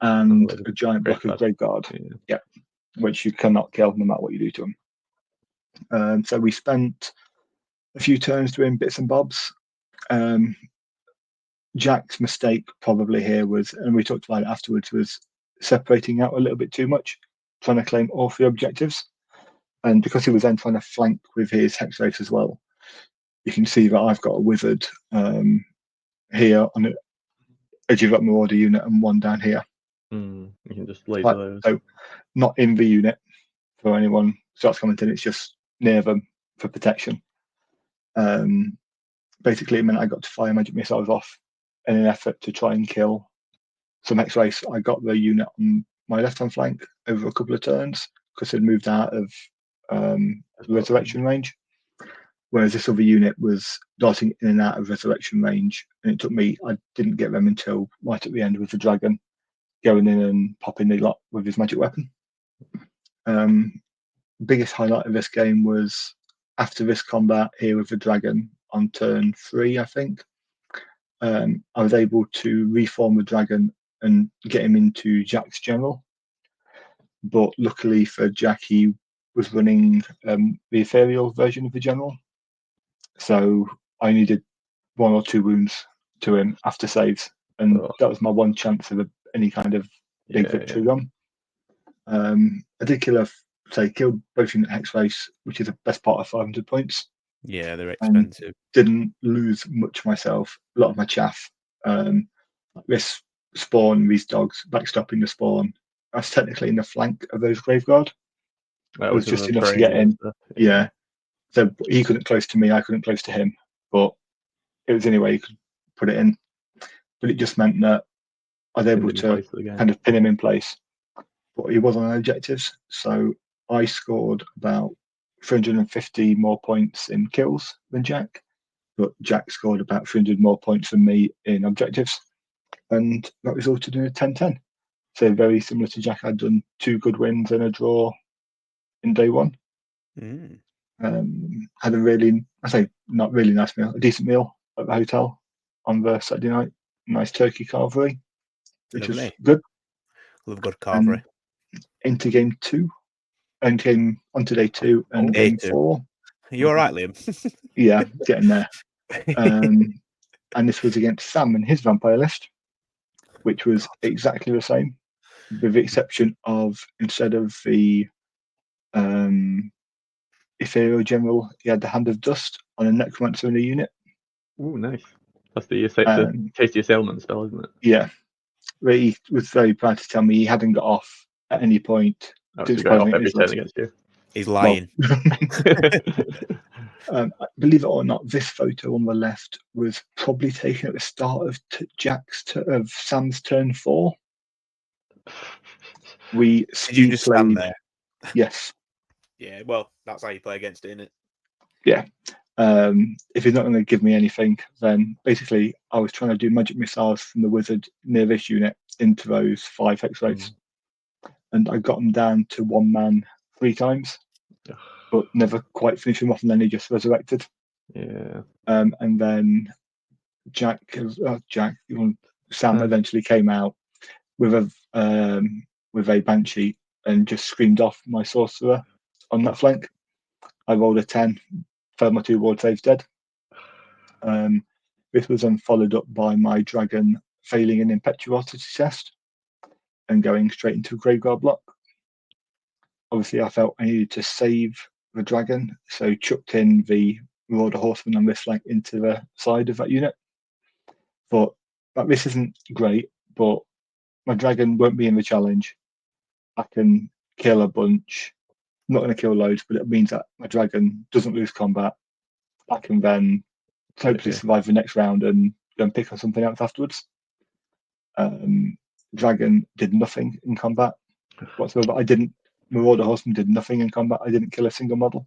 and a giant block of Graveguard, which you cannot kill no matter what you do to them. So we spent a few turns doing bits and bobs. Jack's mistake probably here was, and we talked about it afterwards, was separating out a little bit too much, trying to claim all 3 objectives. And because he was then trying to flank with his Hex-Race as well, you can see that I've got a wizard here on the edge of that Marauder unit and one down here. You can just laser those. So not in the unit for anyone starts commenting, it's just near them for protection. Basically, it meant I got to fire magic missiles off in an effort to try and kill some Hex-Race. I got the unit on my left-hand flank over a couple of turns because it moved out of resurrection range, whereas this other unit was darting in and out of resurrection range, and it took me, I didn't get them until right at the end with the dragon going in and popping the lot with his magic weapon. Biggest highlight of this game was after this combat here with the dragon on turn 3, I think. I was able to reform the dragon and get him into Jack's general, but luckily for Jack, he was running the ethereal version of the general, so I needed 1 or 2 wounds to him after saves, and that was my one chance of any kind of big victory run. I did killed both unit Hex-Race, which is the best part of 500 points. Yeah, they're expensive. Didn't lose much myself. A lot of my chaff. This spawn, these dogs backstopping the spawn. I was technically in the flank of those Graveguard. It was just enough to get in. Yeah. So he couldn't close to me, I couldn't close to him. But it was any way you could put it in. But it just meant that I was able to kind of pin him in place. But he was on objectives. So I scored about 350 more points in kills than Jack. But Jack scored about 300 more points than me in objectives. And that resulted in a 10-10. So very similar to Jack, I'd done 2 good wins and a draw in day 1. Had a really, I say not really nice meal, a decent meal at the hotel on the Saturday night. Nice turkey carvery, which was good. Love good carvery. Into game 2, and came onto day 2 and game 4. Are you all right, Liam? Yeah, getting there. And this was against Sam and his vampire list, which was exactly the same, with the exception of instead of the ethereal general, he had the Hand of Dust on a necromancer in a unit. Ooh, nice. That's the tasty assailant spell, isn't it? Yeah. But he was very proud to tell me he hadn't got off at any point. Oh, so he got off every turn against you. He's lying. Well, believe it or not, this photo on the left was probably taken at the start of Sam's turn 4. We Did you just stand there? Yes. Yeah, well, that's how you play against it, isn't it? Yeah. If he's not going to give me anything, then basically I was trying to do magic missiles from the wizard near this unit into those 5 hex rates. And I got them down to 1 man 3 times, but never quite finished him off, and then he just resurrected. Yeah. And then Sam eventually came out with a banshee and just screamed off my sorcerer on that flank. I rolled a 10, failed my 2 ward saves, dead. This was then followed up by my dragon failing an impetuosity test and going straight into a graveyard block. Obviously, I felt I needed to save the dragon, so chucked in the Marauder Horseman on this flank into the side of that unit. But this isn't great, but my dragon won't be in the challenge. I can kill a bunch. I'm not going to kill loads, but it means that my dragon doesn't lose combat. I can then hopefully survive the next round and go and pick on something else afterwards. Dragon did nothing in combat whatsoever. Marauder Horseman did nothing in combat. I didn't kill a single model.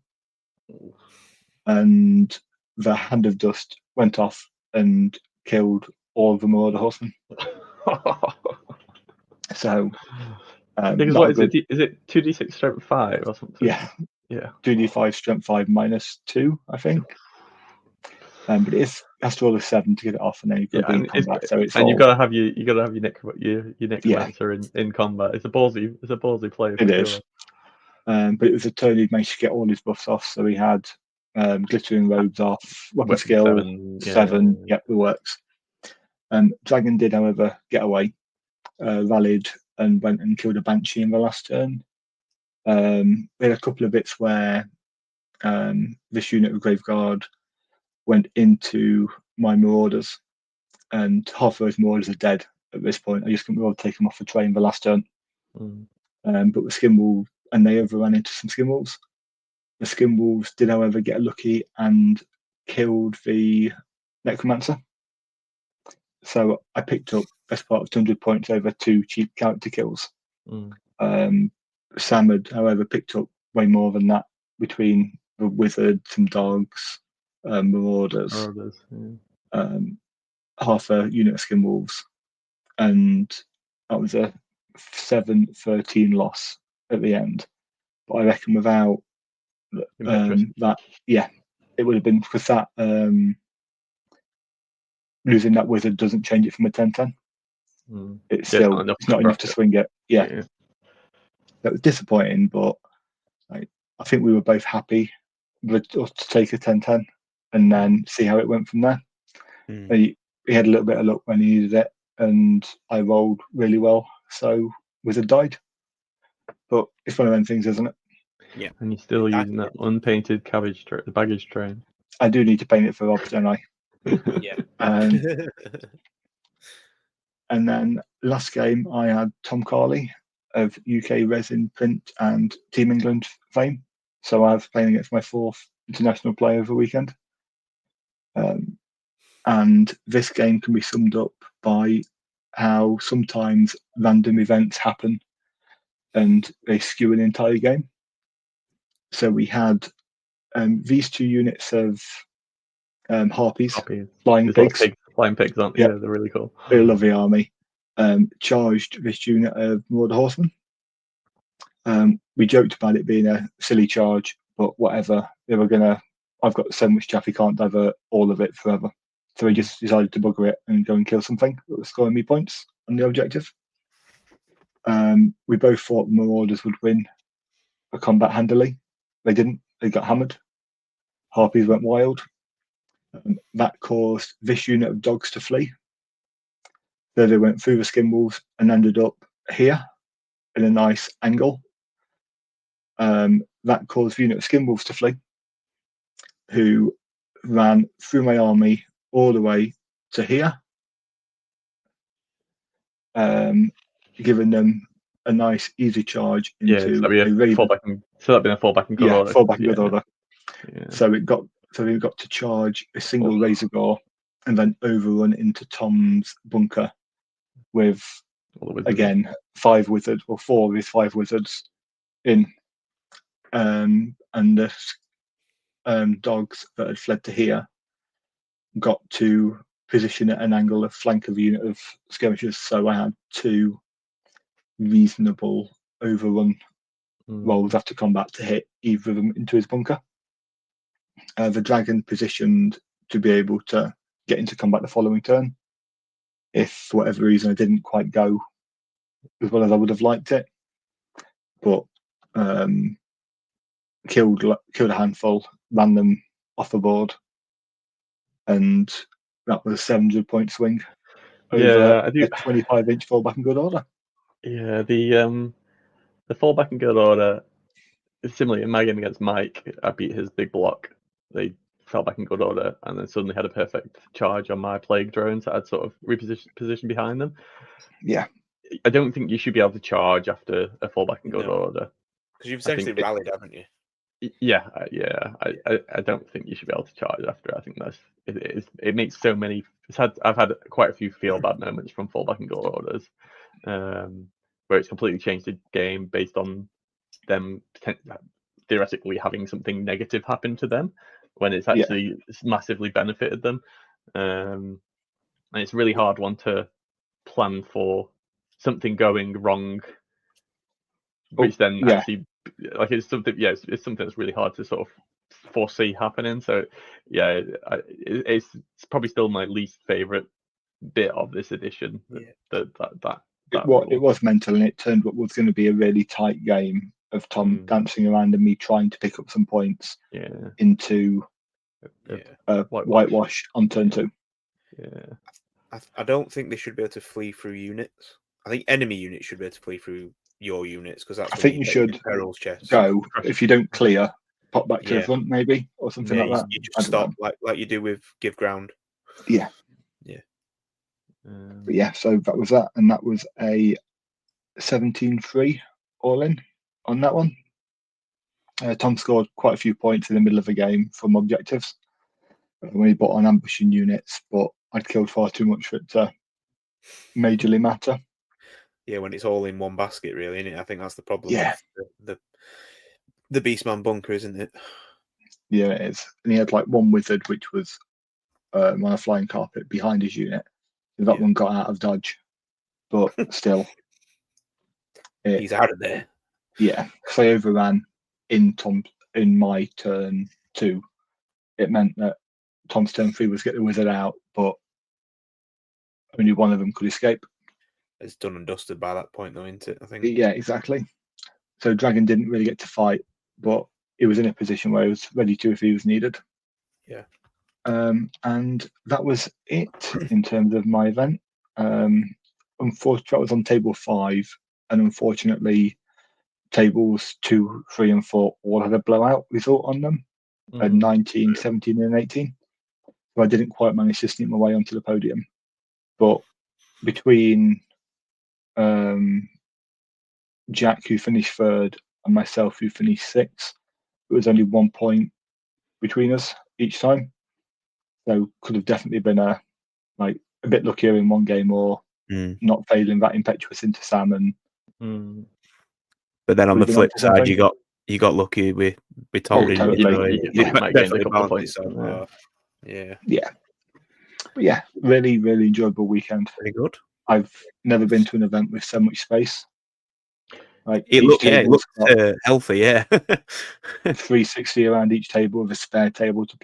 And the Hand of Dust went off and killed all of the Marauder Horsemen. So, because what is it? Is it 2d6 strength 5 or something? Yeah. Yeah. 2d5 strength 5 -2, I think. But it has to roll a 7 to get it off, and then you've got to be in combat. So it's and you've got to have your necromancer in combat. It's a ballsy play. It is. But it was a turn he'd managed to get all his buffs off, so he had glittering robes off, weapon skill 7. Yep, it works. Dragon did, however, get away, rallied, and went and killed a banshee in the last turn. We had a couple of bits where this unit of Graveguard went into my Marauders, and half of those Marauders are dead at this point. I just couldn't be able to take them off the train the last turn. But the Skinwolf, and they overran into some Skinwolves. The Skinwolves did, however, get lucky and killed the Necromancer. So I picked up best part of 200 points over 2 cheap character kills. Sam had, however, picked up way more than that between the Wizard, some Dogs, Marauders, half a unit of Skinwolves, and that was a 7-13 loss at the end. But I reckon without that, it would have been, because that losing that Wizard doesn't change it from a 10-10. It's still it's not enough to swing it. Yeah. That was disappointing, but I think we were both happy to take a 10-10 and then see how it went from there. He had a little bit of luck when he needed it, and I rolled really well, so Wizard died. But it's one of them things, isn't it? Yeah. And you're still using that unpainted baggage train. I do need to paint it for Rob, don't I? Yeah. And then last game, I had Tom Carley of UK Resin Print and Team England fame. So I was playing against my 4th international player over the weekend. And this game can be summed up by how sometimes random events happen and they skew an entire game. So we had these 2 units of harpies, flying pigs. Flying pigs, aren't they? Yeah, they're really cool. They love the army. Charged this unit of Marauder Horsemen. We joked about it being a silly charge, but whatever. They were gonna. I've got so much chaff, he can't divert all of it forever. So he just decided to bugger it and go and kill something that was scoring me points on the objective. We both thought the Marauders would win a combat handily. They didn't. They got hammered. Harpies went wild. That caused this unit of dogs to flee. So they went through the Skinwolves and ended up here in a nice angle. That caused the unit of Skinwolves to flee, who ran through my army all the way to here, giving them a nice easy charge into so that'd be a fallback in good order. Fallback in good order. Yeah. So we got to charge a single razor gore and then overrun into Tom's bunker with again 5 wizards, or 4 of his 5 wizards in, and the dogs that had fled to here got to position at an angle of flank of a unit of skirmishers. So I had 2 reasonable overrun rolls after combat to hit either of them into his bunker. The dragon positioned to be able to get into combat the following turn. If for whatever reason I didn't quite go as well as I would have liked it, but killed a handful, ran them off the board, and that was a 700-point swing over a 25-inch fallback in good order. Yeah, the fallback in good order. Similarly, in my game against Mike, I beat his big block. They fell back in good order, and then suddenly had a perfect charge on my plague drones that I'd sort of repositioned behind them. Yeah, I don't think you should be able to charge after a fallback in good order, because you've essentially rallied, haven't you? Yeah. I don't think you should be able to charge after. I think it makes so many. I've had quite a few feel bad moments from fallback and good orders, where it's completely changed the game based on them theoretically having something negative happen to them when it's actually massively benefited them, and it's a really hard one to plan for something going wrong, which then actually, like, it's something that's really hard to sort of foresee happening. So it's probably still my least favorite bit of this edition. It was mental, and it turned what was going to be a really tight game of Tom dancing around and me trying to pick up some points into whitewash on turn 2. I don't think they should be able to flee through units. I think enemy units should be able to flee through your units, because that's. I think you should go, if you don't clear, pop back to the front maybe, or something like that. You just stop like you do with give ground. Yeah. But so that was that, and that was a 17-3 all in on that one. Tom scored quite a few points in the middle of the game from objectives when he bought on ambushing units, but I'd killed far too much for it to majorly matter. Yeah, when it's all in one basket, really, isn't it? I think that's the problem. Yeah, with the Beastman bunker, isn't it? Yeah, it is. And he had like 1 wizard, which was on a flying carpet behind his unit. That one got out of dodge, but still, he's out of there. Yeah, because I overran in my turn 2. It meant that Tom's turn 3 was get the wizard out, but only one of them could escape. It's done and dusted by that point, though, isn't it? I think. Yeah, exactly. So Dragon didn't really get to fight, but he was in a position where he was ready to if he was needed. Yeah. And that was it in terms of my event. Unfortunately, I was on table 5, and unfortunately, tables 2, 3, and 4 all had a blowout result on them at 19, 17, and 18. So I didn't quite manage to sneak my way onto the podium. But between Jack, who finished 3rd, and myself, who finished 6th, it was only 1 point between us each time. So could have definitely been a bit luckier in one game, or not failing that impetuous into Sam. And but then on the flip side, you got lucky with Tom. Totally. Yeah. But yeah, really, really enjoyable weekend. Very good. I've never been to an event with so much space. It looked healthy, 360 around each table with a spare table to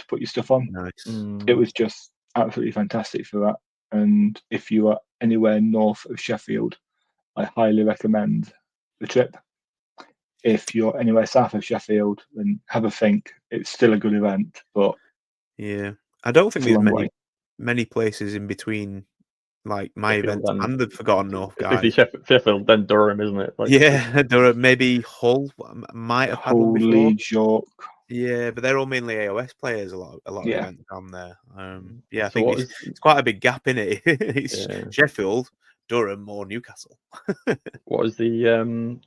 put your stuff on. Nice. It was just absolutely fantastic for that. And if you are anywhere north of Sheffield, I highly recommend the trip. If you're anywhere south of Sheffield, then have a think. It's still a good event, but I don't think there's many places in between, like my event and the Forgotten North guys. Sheffield, then Durham, isn't it? Durham, maybe Hull might have had one before. Leeds, York. Yeah, but they're all mainly AOS players. A lot of Yeah. events on there. Yeah, I So think what it's quite a big gap in it. It's Yeah. Sheffield, Durham, or Newcastle. What was the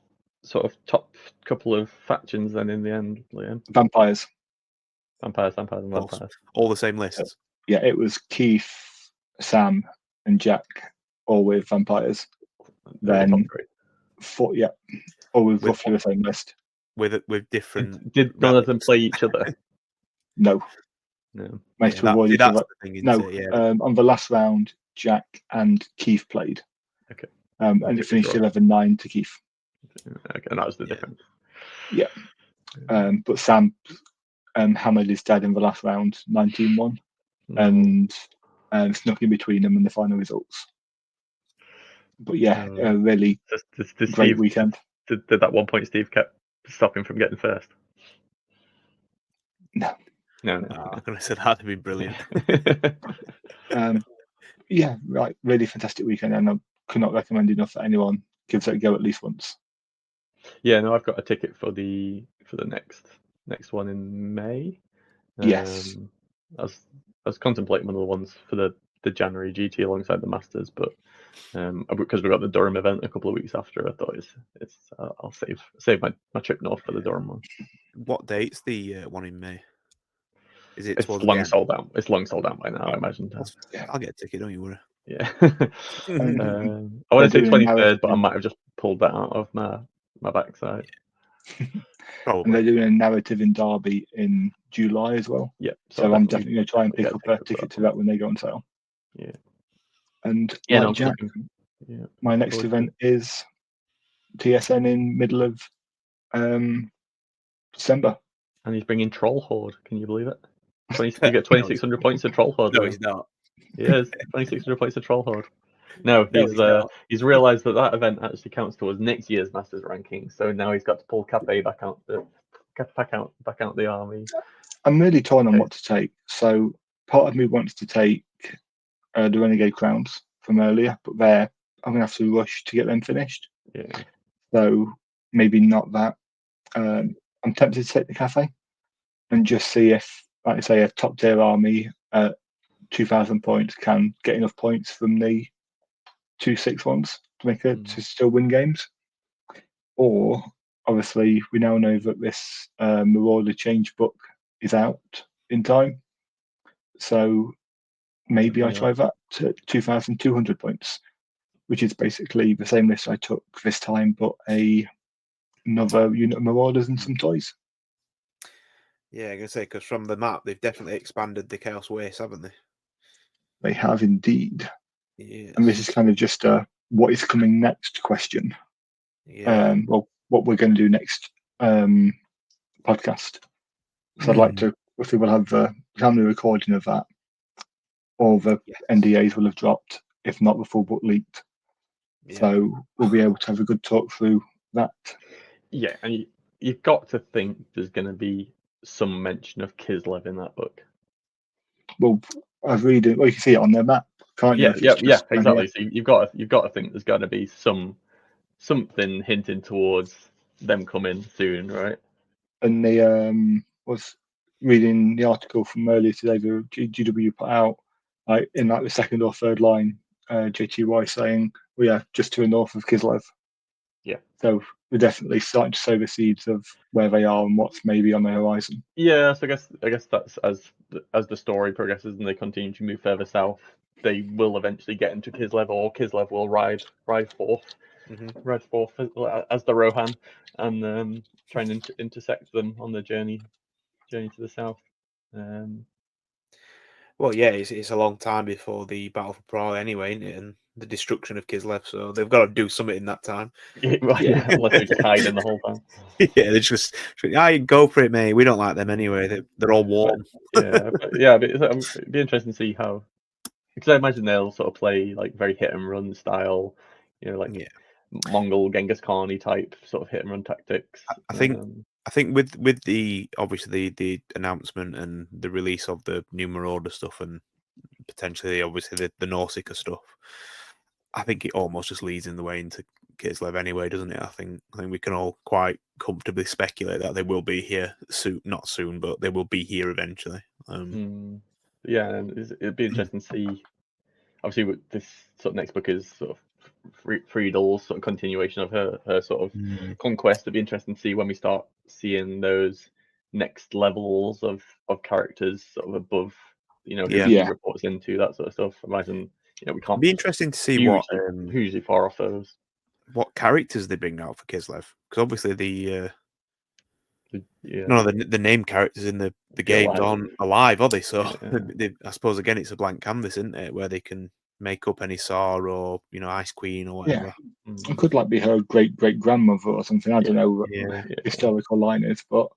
sort of top couple of factions then in the end, Liam? Vampires. Vampires. All the same lists. Yeah, it was Keith, Sam, and Jack, all with vampires. Then Then all with roughly the same list. With different. Did none of them play each other? No. Managed to avoid each other. No. On the last round, Jack and Keith played. Okay. And it finished 11-9 to Keith. Okay, and that was the difference. Yeah. But Sam hammered his dad in the last round, 19-1, and snuck in between them in the final results. But yeah, really great weekend. Did that 1 point Steve kept stopping from getting first? No. I'm going to say that'd be brilliant. Yeah, right. Really fantastic weekend, and I could not recommend enough that anyone gives it a go at least once. Yeah, no, I've got a ticket for the next one in May. Yes. I was contemplating one of the ones for the January GT alongside the Masters, but because we got the Durham event a couple of weeks after, I thought I'll save my trip north for the Durham one. What date's the one in May? Is it? It's long sold out. It's long sold out by now, I imagine. I'll get a ticket. Don't you worry. Yeah. I want to say 23rd, but I might have just pulled that out of my backside. Probably. And they're doing a narrative in Derby in July as well. Yeah. So I'm definitely going to try and pick up a ticket to that when they go on sale. Yeah. And Jack, my next event is TSN in middle of December. And he's bringing Troll Horde. Can you believe it? You get 2,600 points of Troll Horde. No, he's not. Yes, 2,600 points of Troll Horde. No, he's realised that event actually counts towards next year's Masters ranking. So now he's got to pull Cafe back out the army. I'm really torn on what to take. So part of me wants to take the Renegade Crowns from earlier, but I'm gonna have to rush to get them finished. Yeah. So maybe not that. I'm tempted to take the Cafe and just see if, like I say, a top tier army at 2,000 points can get enough points from the 2-6 ones to make it to still win games. Or obviously we now know that this Marauder change book is out in time, so maybe I try that to 2,200 points, which is basically the same list I took this time, but another unit of Marauders and some toys. Yeah, I'm gonna say, because from the map they've definitely expanded the Chaos Waste, haven't they? They have indeed. Yes. And this is kind of just a what is coming next question. Yeah. Well, what we're going to do next podcast. So I'd like to, if we will have the family recording of that, all the NDAs will have dropped, if not the full book leaked. Yeah. So we'll be able to have a good talk through that. Yeah, and you've got to think there's going to be some mention of Kislev in that book. Well, I've read it. Well, you can see it on their map, can't you? Yeah, exactly. So you've got to think there's got to be something hinting towards them coming soon, right? And they was reading the article from earlier today. The GW put out in the second or third line, JTY saying, "We are just to the north of Kislev." Yeah. So we're definitely starting to sow the seeds of where they are and what's maybe on the horizon. Yeah, so I guess that's as the story progresses and they continue to move further south, they will eventually get into Kislev, or Kislev will ride forth as the Rohan, and try and intersect them on their journey to the south. Well, yeah, it's a long time before the Battle for Prague anyway, isn't it? And the destruction of Kislev, so they've got to do something in that time. Yeah, unless they just hide in the whole time. Yeah, they just go for it, mate. We don't like them anyway. They're all warm. But it'd be interesting to see how, because I imagine they'll sort of play like very hit and run style, Mongol Genghis Khan type sort of hit and run tactics. I think with the obviously the announcement and the release of the new Marauder stuff and potentially obviously the Nausicaa stuff, I think it almost just leads in the way into Kislev anyway, doesn't it? I think we can all quite comfortably speculate that they will be here soon. Not soon, but they will be here eventually. Yeah, and it'd be interesting to see. Obviously, with this sort of next book is sort of Friedel's sort of continuation of her sort of conquest. It'd be interesting to see when we start seeing those next levels of characters sort of above, who he reports into, that sort of stuff. Imagine, we can't. It'd be interesting to see hugely far off those. What characters they bring out for Kislev, because obviously none of the name characters in the games aren't alive, are they? So I suppose again it's a blank canvas, isn't it, where they can make up any Saw or Ice Queen or whatever. It could be her great grandmother or something. I don't know what the historical line is, but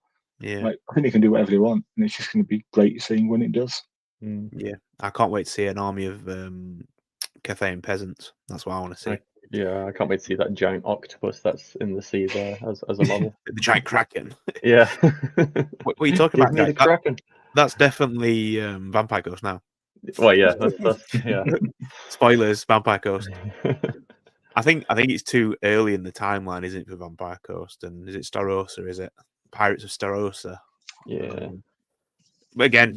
I think they can do whatever they want, and it's just going to be great seeing when it does. Yeah, I can't wait to see an army of Cathayan peasants. That's what I want to see. I can't wait to see that giant octopus that's in the sea there as a model. The giant kraken. Yeah. What are you talking about? Give me the kraken. That's definitely Vampire Ghost now. Well, yeah, that's yeah. Spoilers, Vampire Coast. I think it's too early in the timeline, isn't it, for Vampire Coast? And is it Starossa? Is it Pirates of Starossa? Yeah. But again,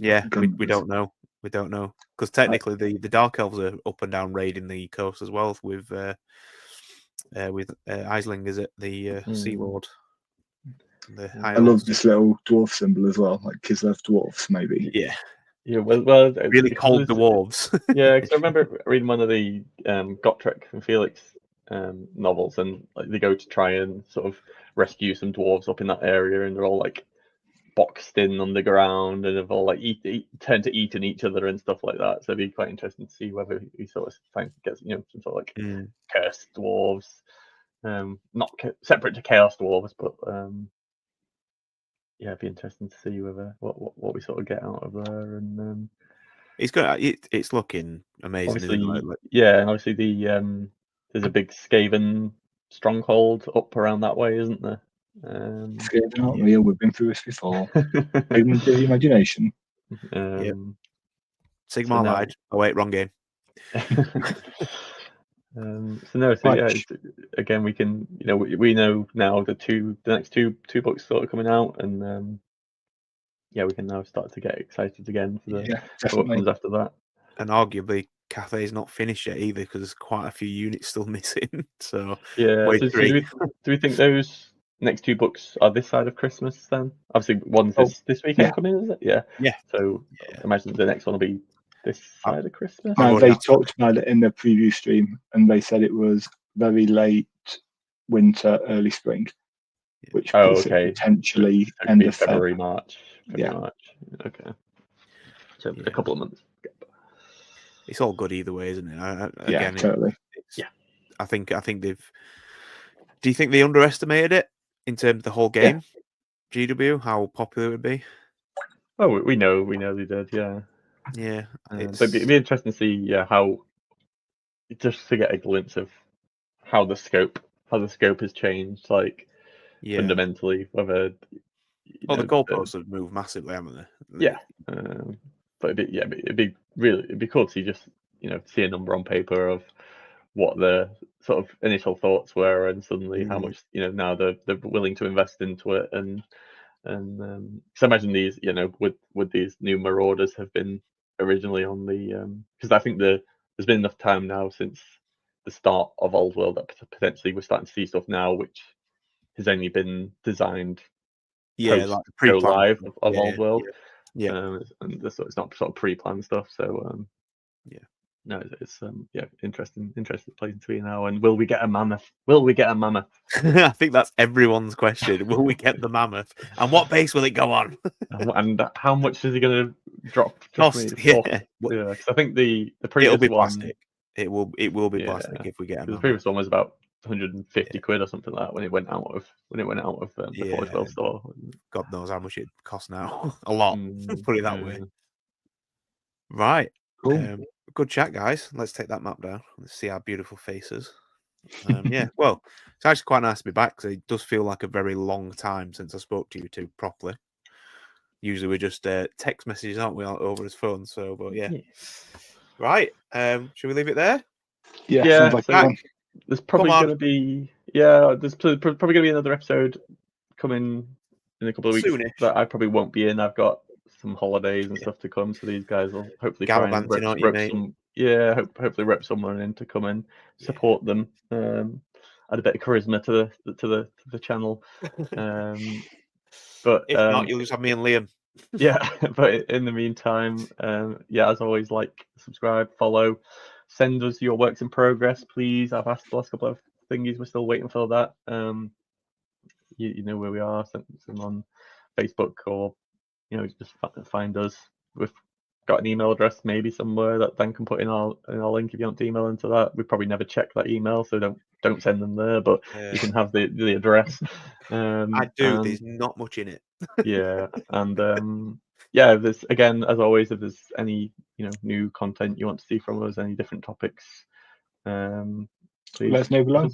we don't know. We don't know, because technically the Dark Elves are up and down raiding the coast as well with Aisling, is it, the Sea Lord? I love this little dwarf symbol as well, like Kislev dwarfs, maybe. Yeah. Yeah, well, really cold dwarves. Yeah, because I remember reading one of the Gotrek and Felix novels, and they go to try and sort of rescue some dwarves up in that area, and they're all boxed in underground, and they've all tend to eating each other and stuff like that. So it'd be quite interesting to see whether he sort of finds gets some sort of cursed dwarves, not separate to chaos dwarves, but it'd be interesting to see whether what we sort of get out of there. And it's looking amazing. Obviously, and obviously there's a big Skaven stronghold up around that way, isn't there? Skaven aren't real. We've been through this before. Even the imagination. Sigmar lied. Oh wait, wrong game. Again, we can, we know now the next two books sort of coming out, and we can now start to get excited again for what comes after that. And arguably, Cathay's not finished yet either, because there's quite a few units still missing. So do we think those next two books are this side of Christmas then? Obviously, one's this weekend coming, is it? Yeah. So I imagine the next one will be this side of Christmas. No, they talked about it in the preview stream, and they said it was very late winter, early spring, which puts it potentially end of February, March. Okay. So a couple of months. It's all good either way, isn't it? Again, totally. I think they've. Do you think they underestimated it in terms of the whole game? GW, how popular it would be? Oh, we know they did. Yeah. Yeah. But it'd be interesting to see how, just to get a glimpse of how the scope has changed, fundamentally, whether. The goalposts have moved massively, haven't they? Yeah. But it'd be cool to see see a number on paper of what the sort of initial thoughts were, and suddenly how much now they're willing to invest into it, and so I imagine these with these new Marauders have been originally on the because I think there's been enough time now since the start of Old World that potentially we're starting to see stuff now which has only been designed like the live of Old World. And it's not sort of pre-planned stuff. So no, it's interesting place to be now. And will we get a mammoth? I think that's everyone's question. Will we get the mammoth? And what base will it go on? And how much is it going to drop? Cost? Because I think the previous it'll be one, plastic. It will be plastic if we get a the previous one was about 150 quid or something like that when it went out of the Forge World store. God knows how much it costs now. A lot. Put it that way. Right. Cool. Good chat, guys. Let's take that map down. Let's see our beautiful faces. Well, it's actually quite nice to be back, because it does feel like a very long time since I spoke to you two properly. Usually we're just text messages, aren't we, over his phone? So, but Right. Should we leave it there? Yeah. There's probably going to be there's probably going to be another episode coming in a couple of weeks Soonish. that I probably won't be in. I've got some holidays and stuff to come, so these guys will hopefully try and hopefully rep someone in to come and support them. Add a bit of charisma to the channel. But if not, you'll just have me and Liam. Yeah, but in the meantime, as always, like, subscribe, follow, send us your works in progress, please. I've asked the last couple of thingies, we're still waiting for that. You know where we are. Send them on Facebook, or just find us. We've got an email address maybe somewhere that Dan can put in our link if you want to email into that. We probably never check that email, so don't send them there. But you can have the address. I do. There's not much in it. Yeah, and there's, again, as always, if there's any new content you want to see from us, any different topics, please let us know below.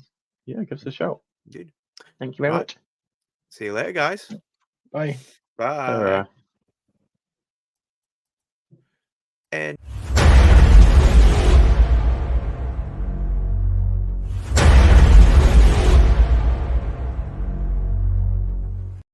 Give us a shout. Indeed. Thank you very much. See you later, guys. Bye. Bye. And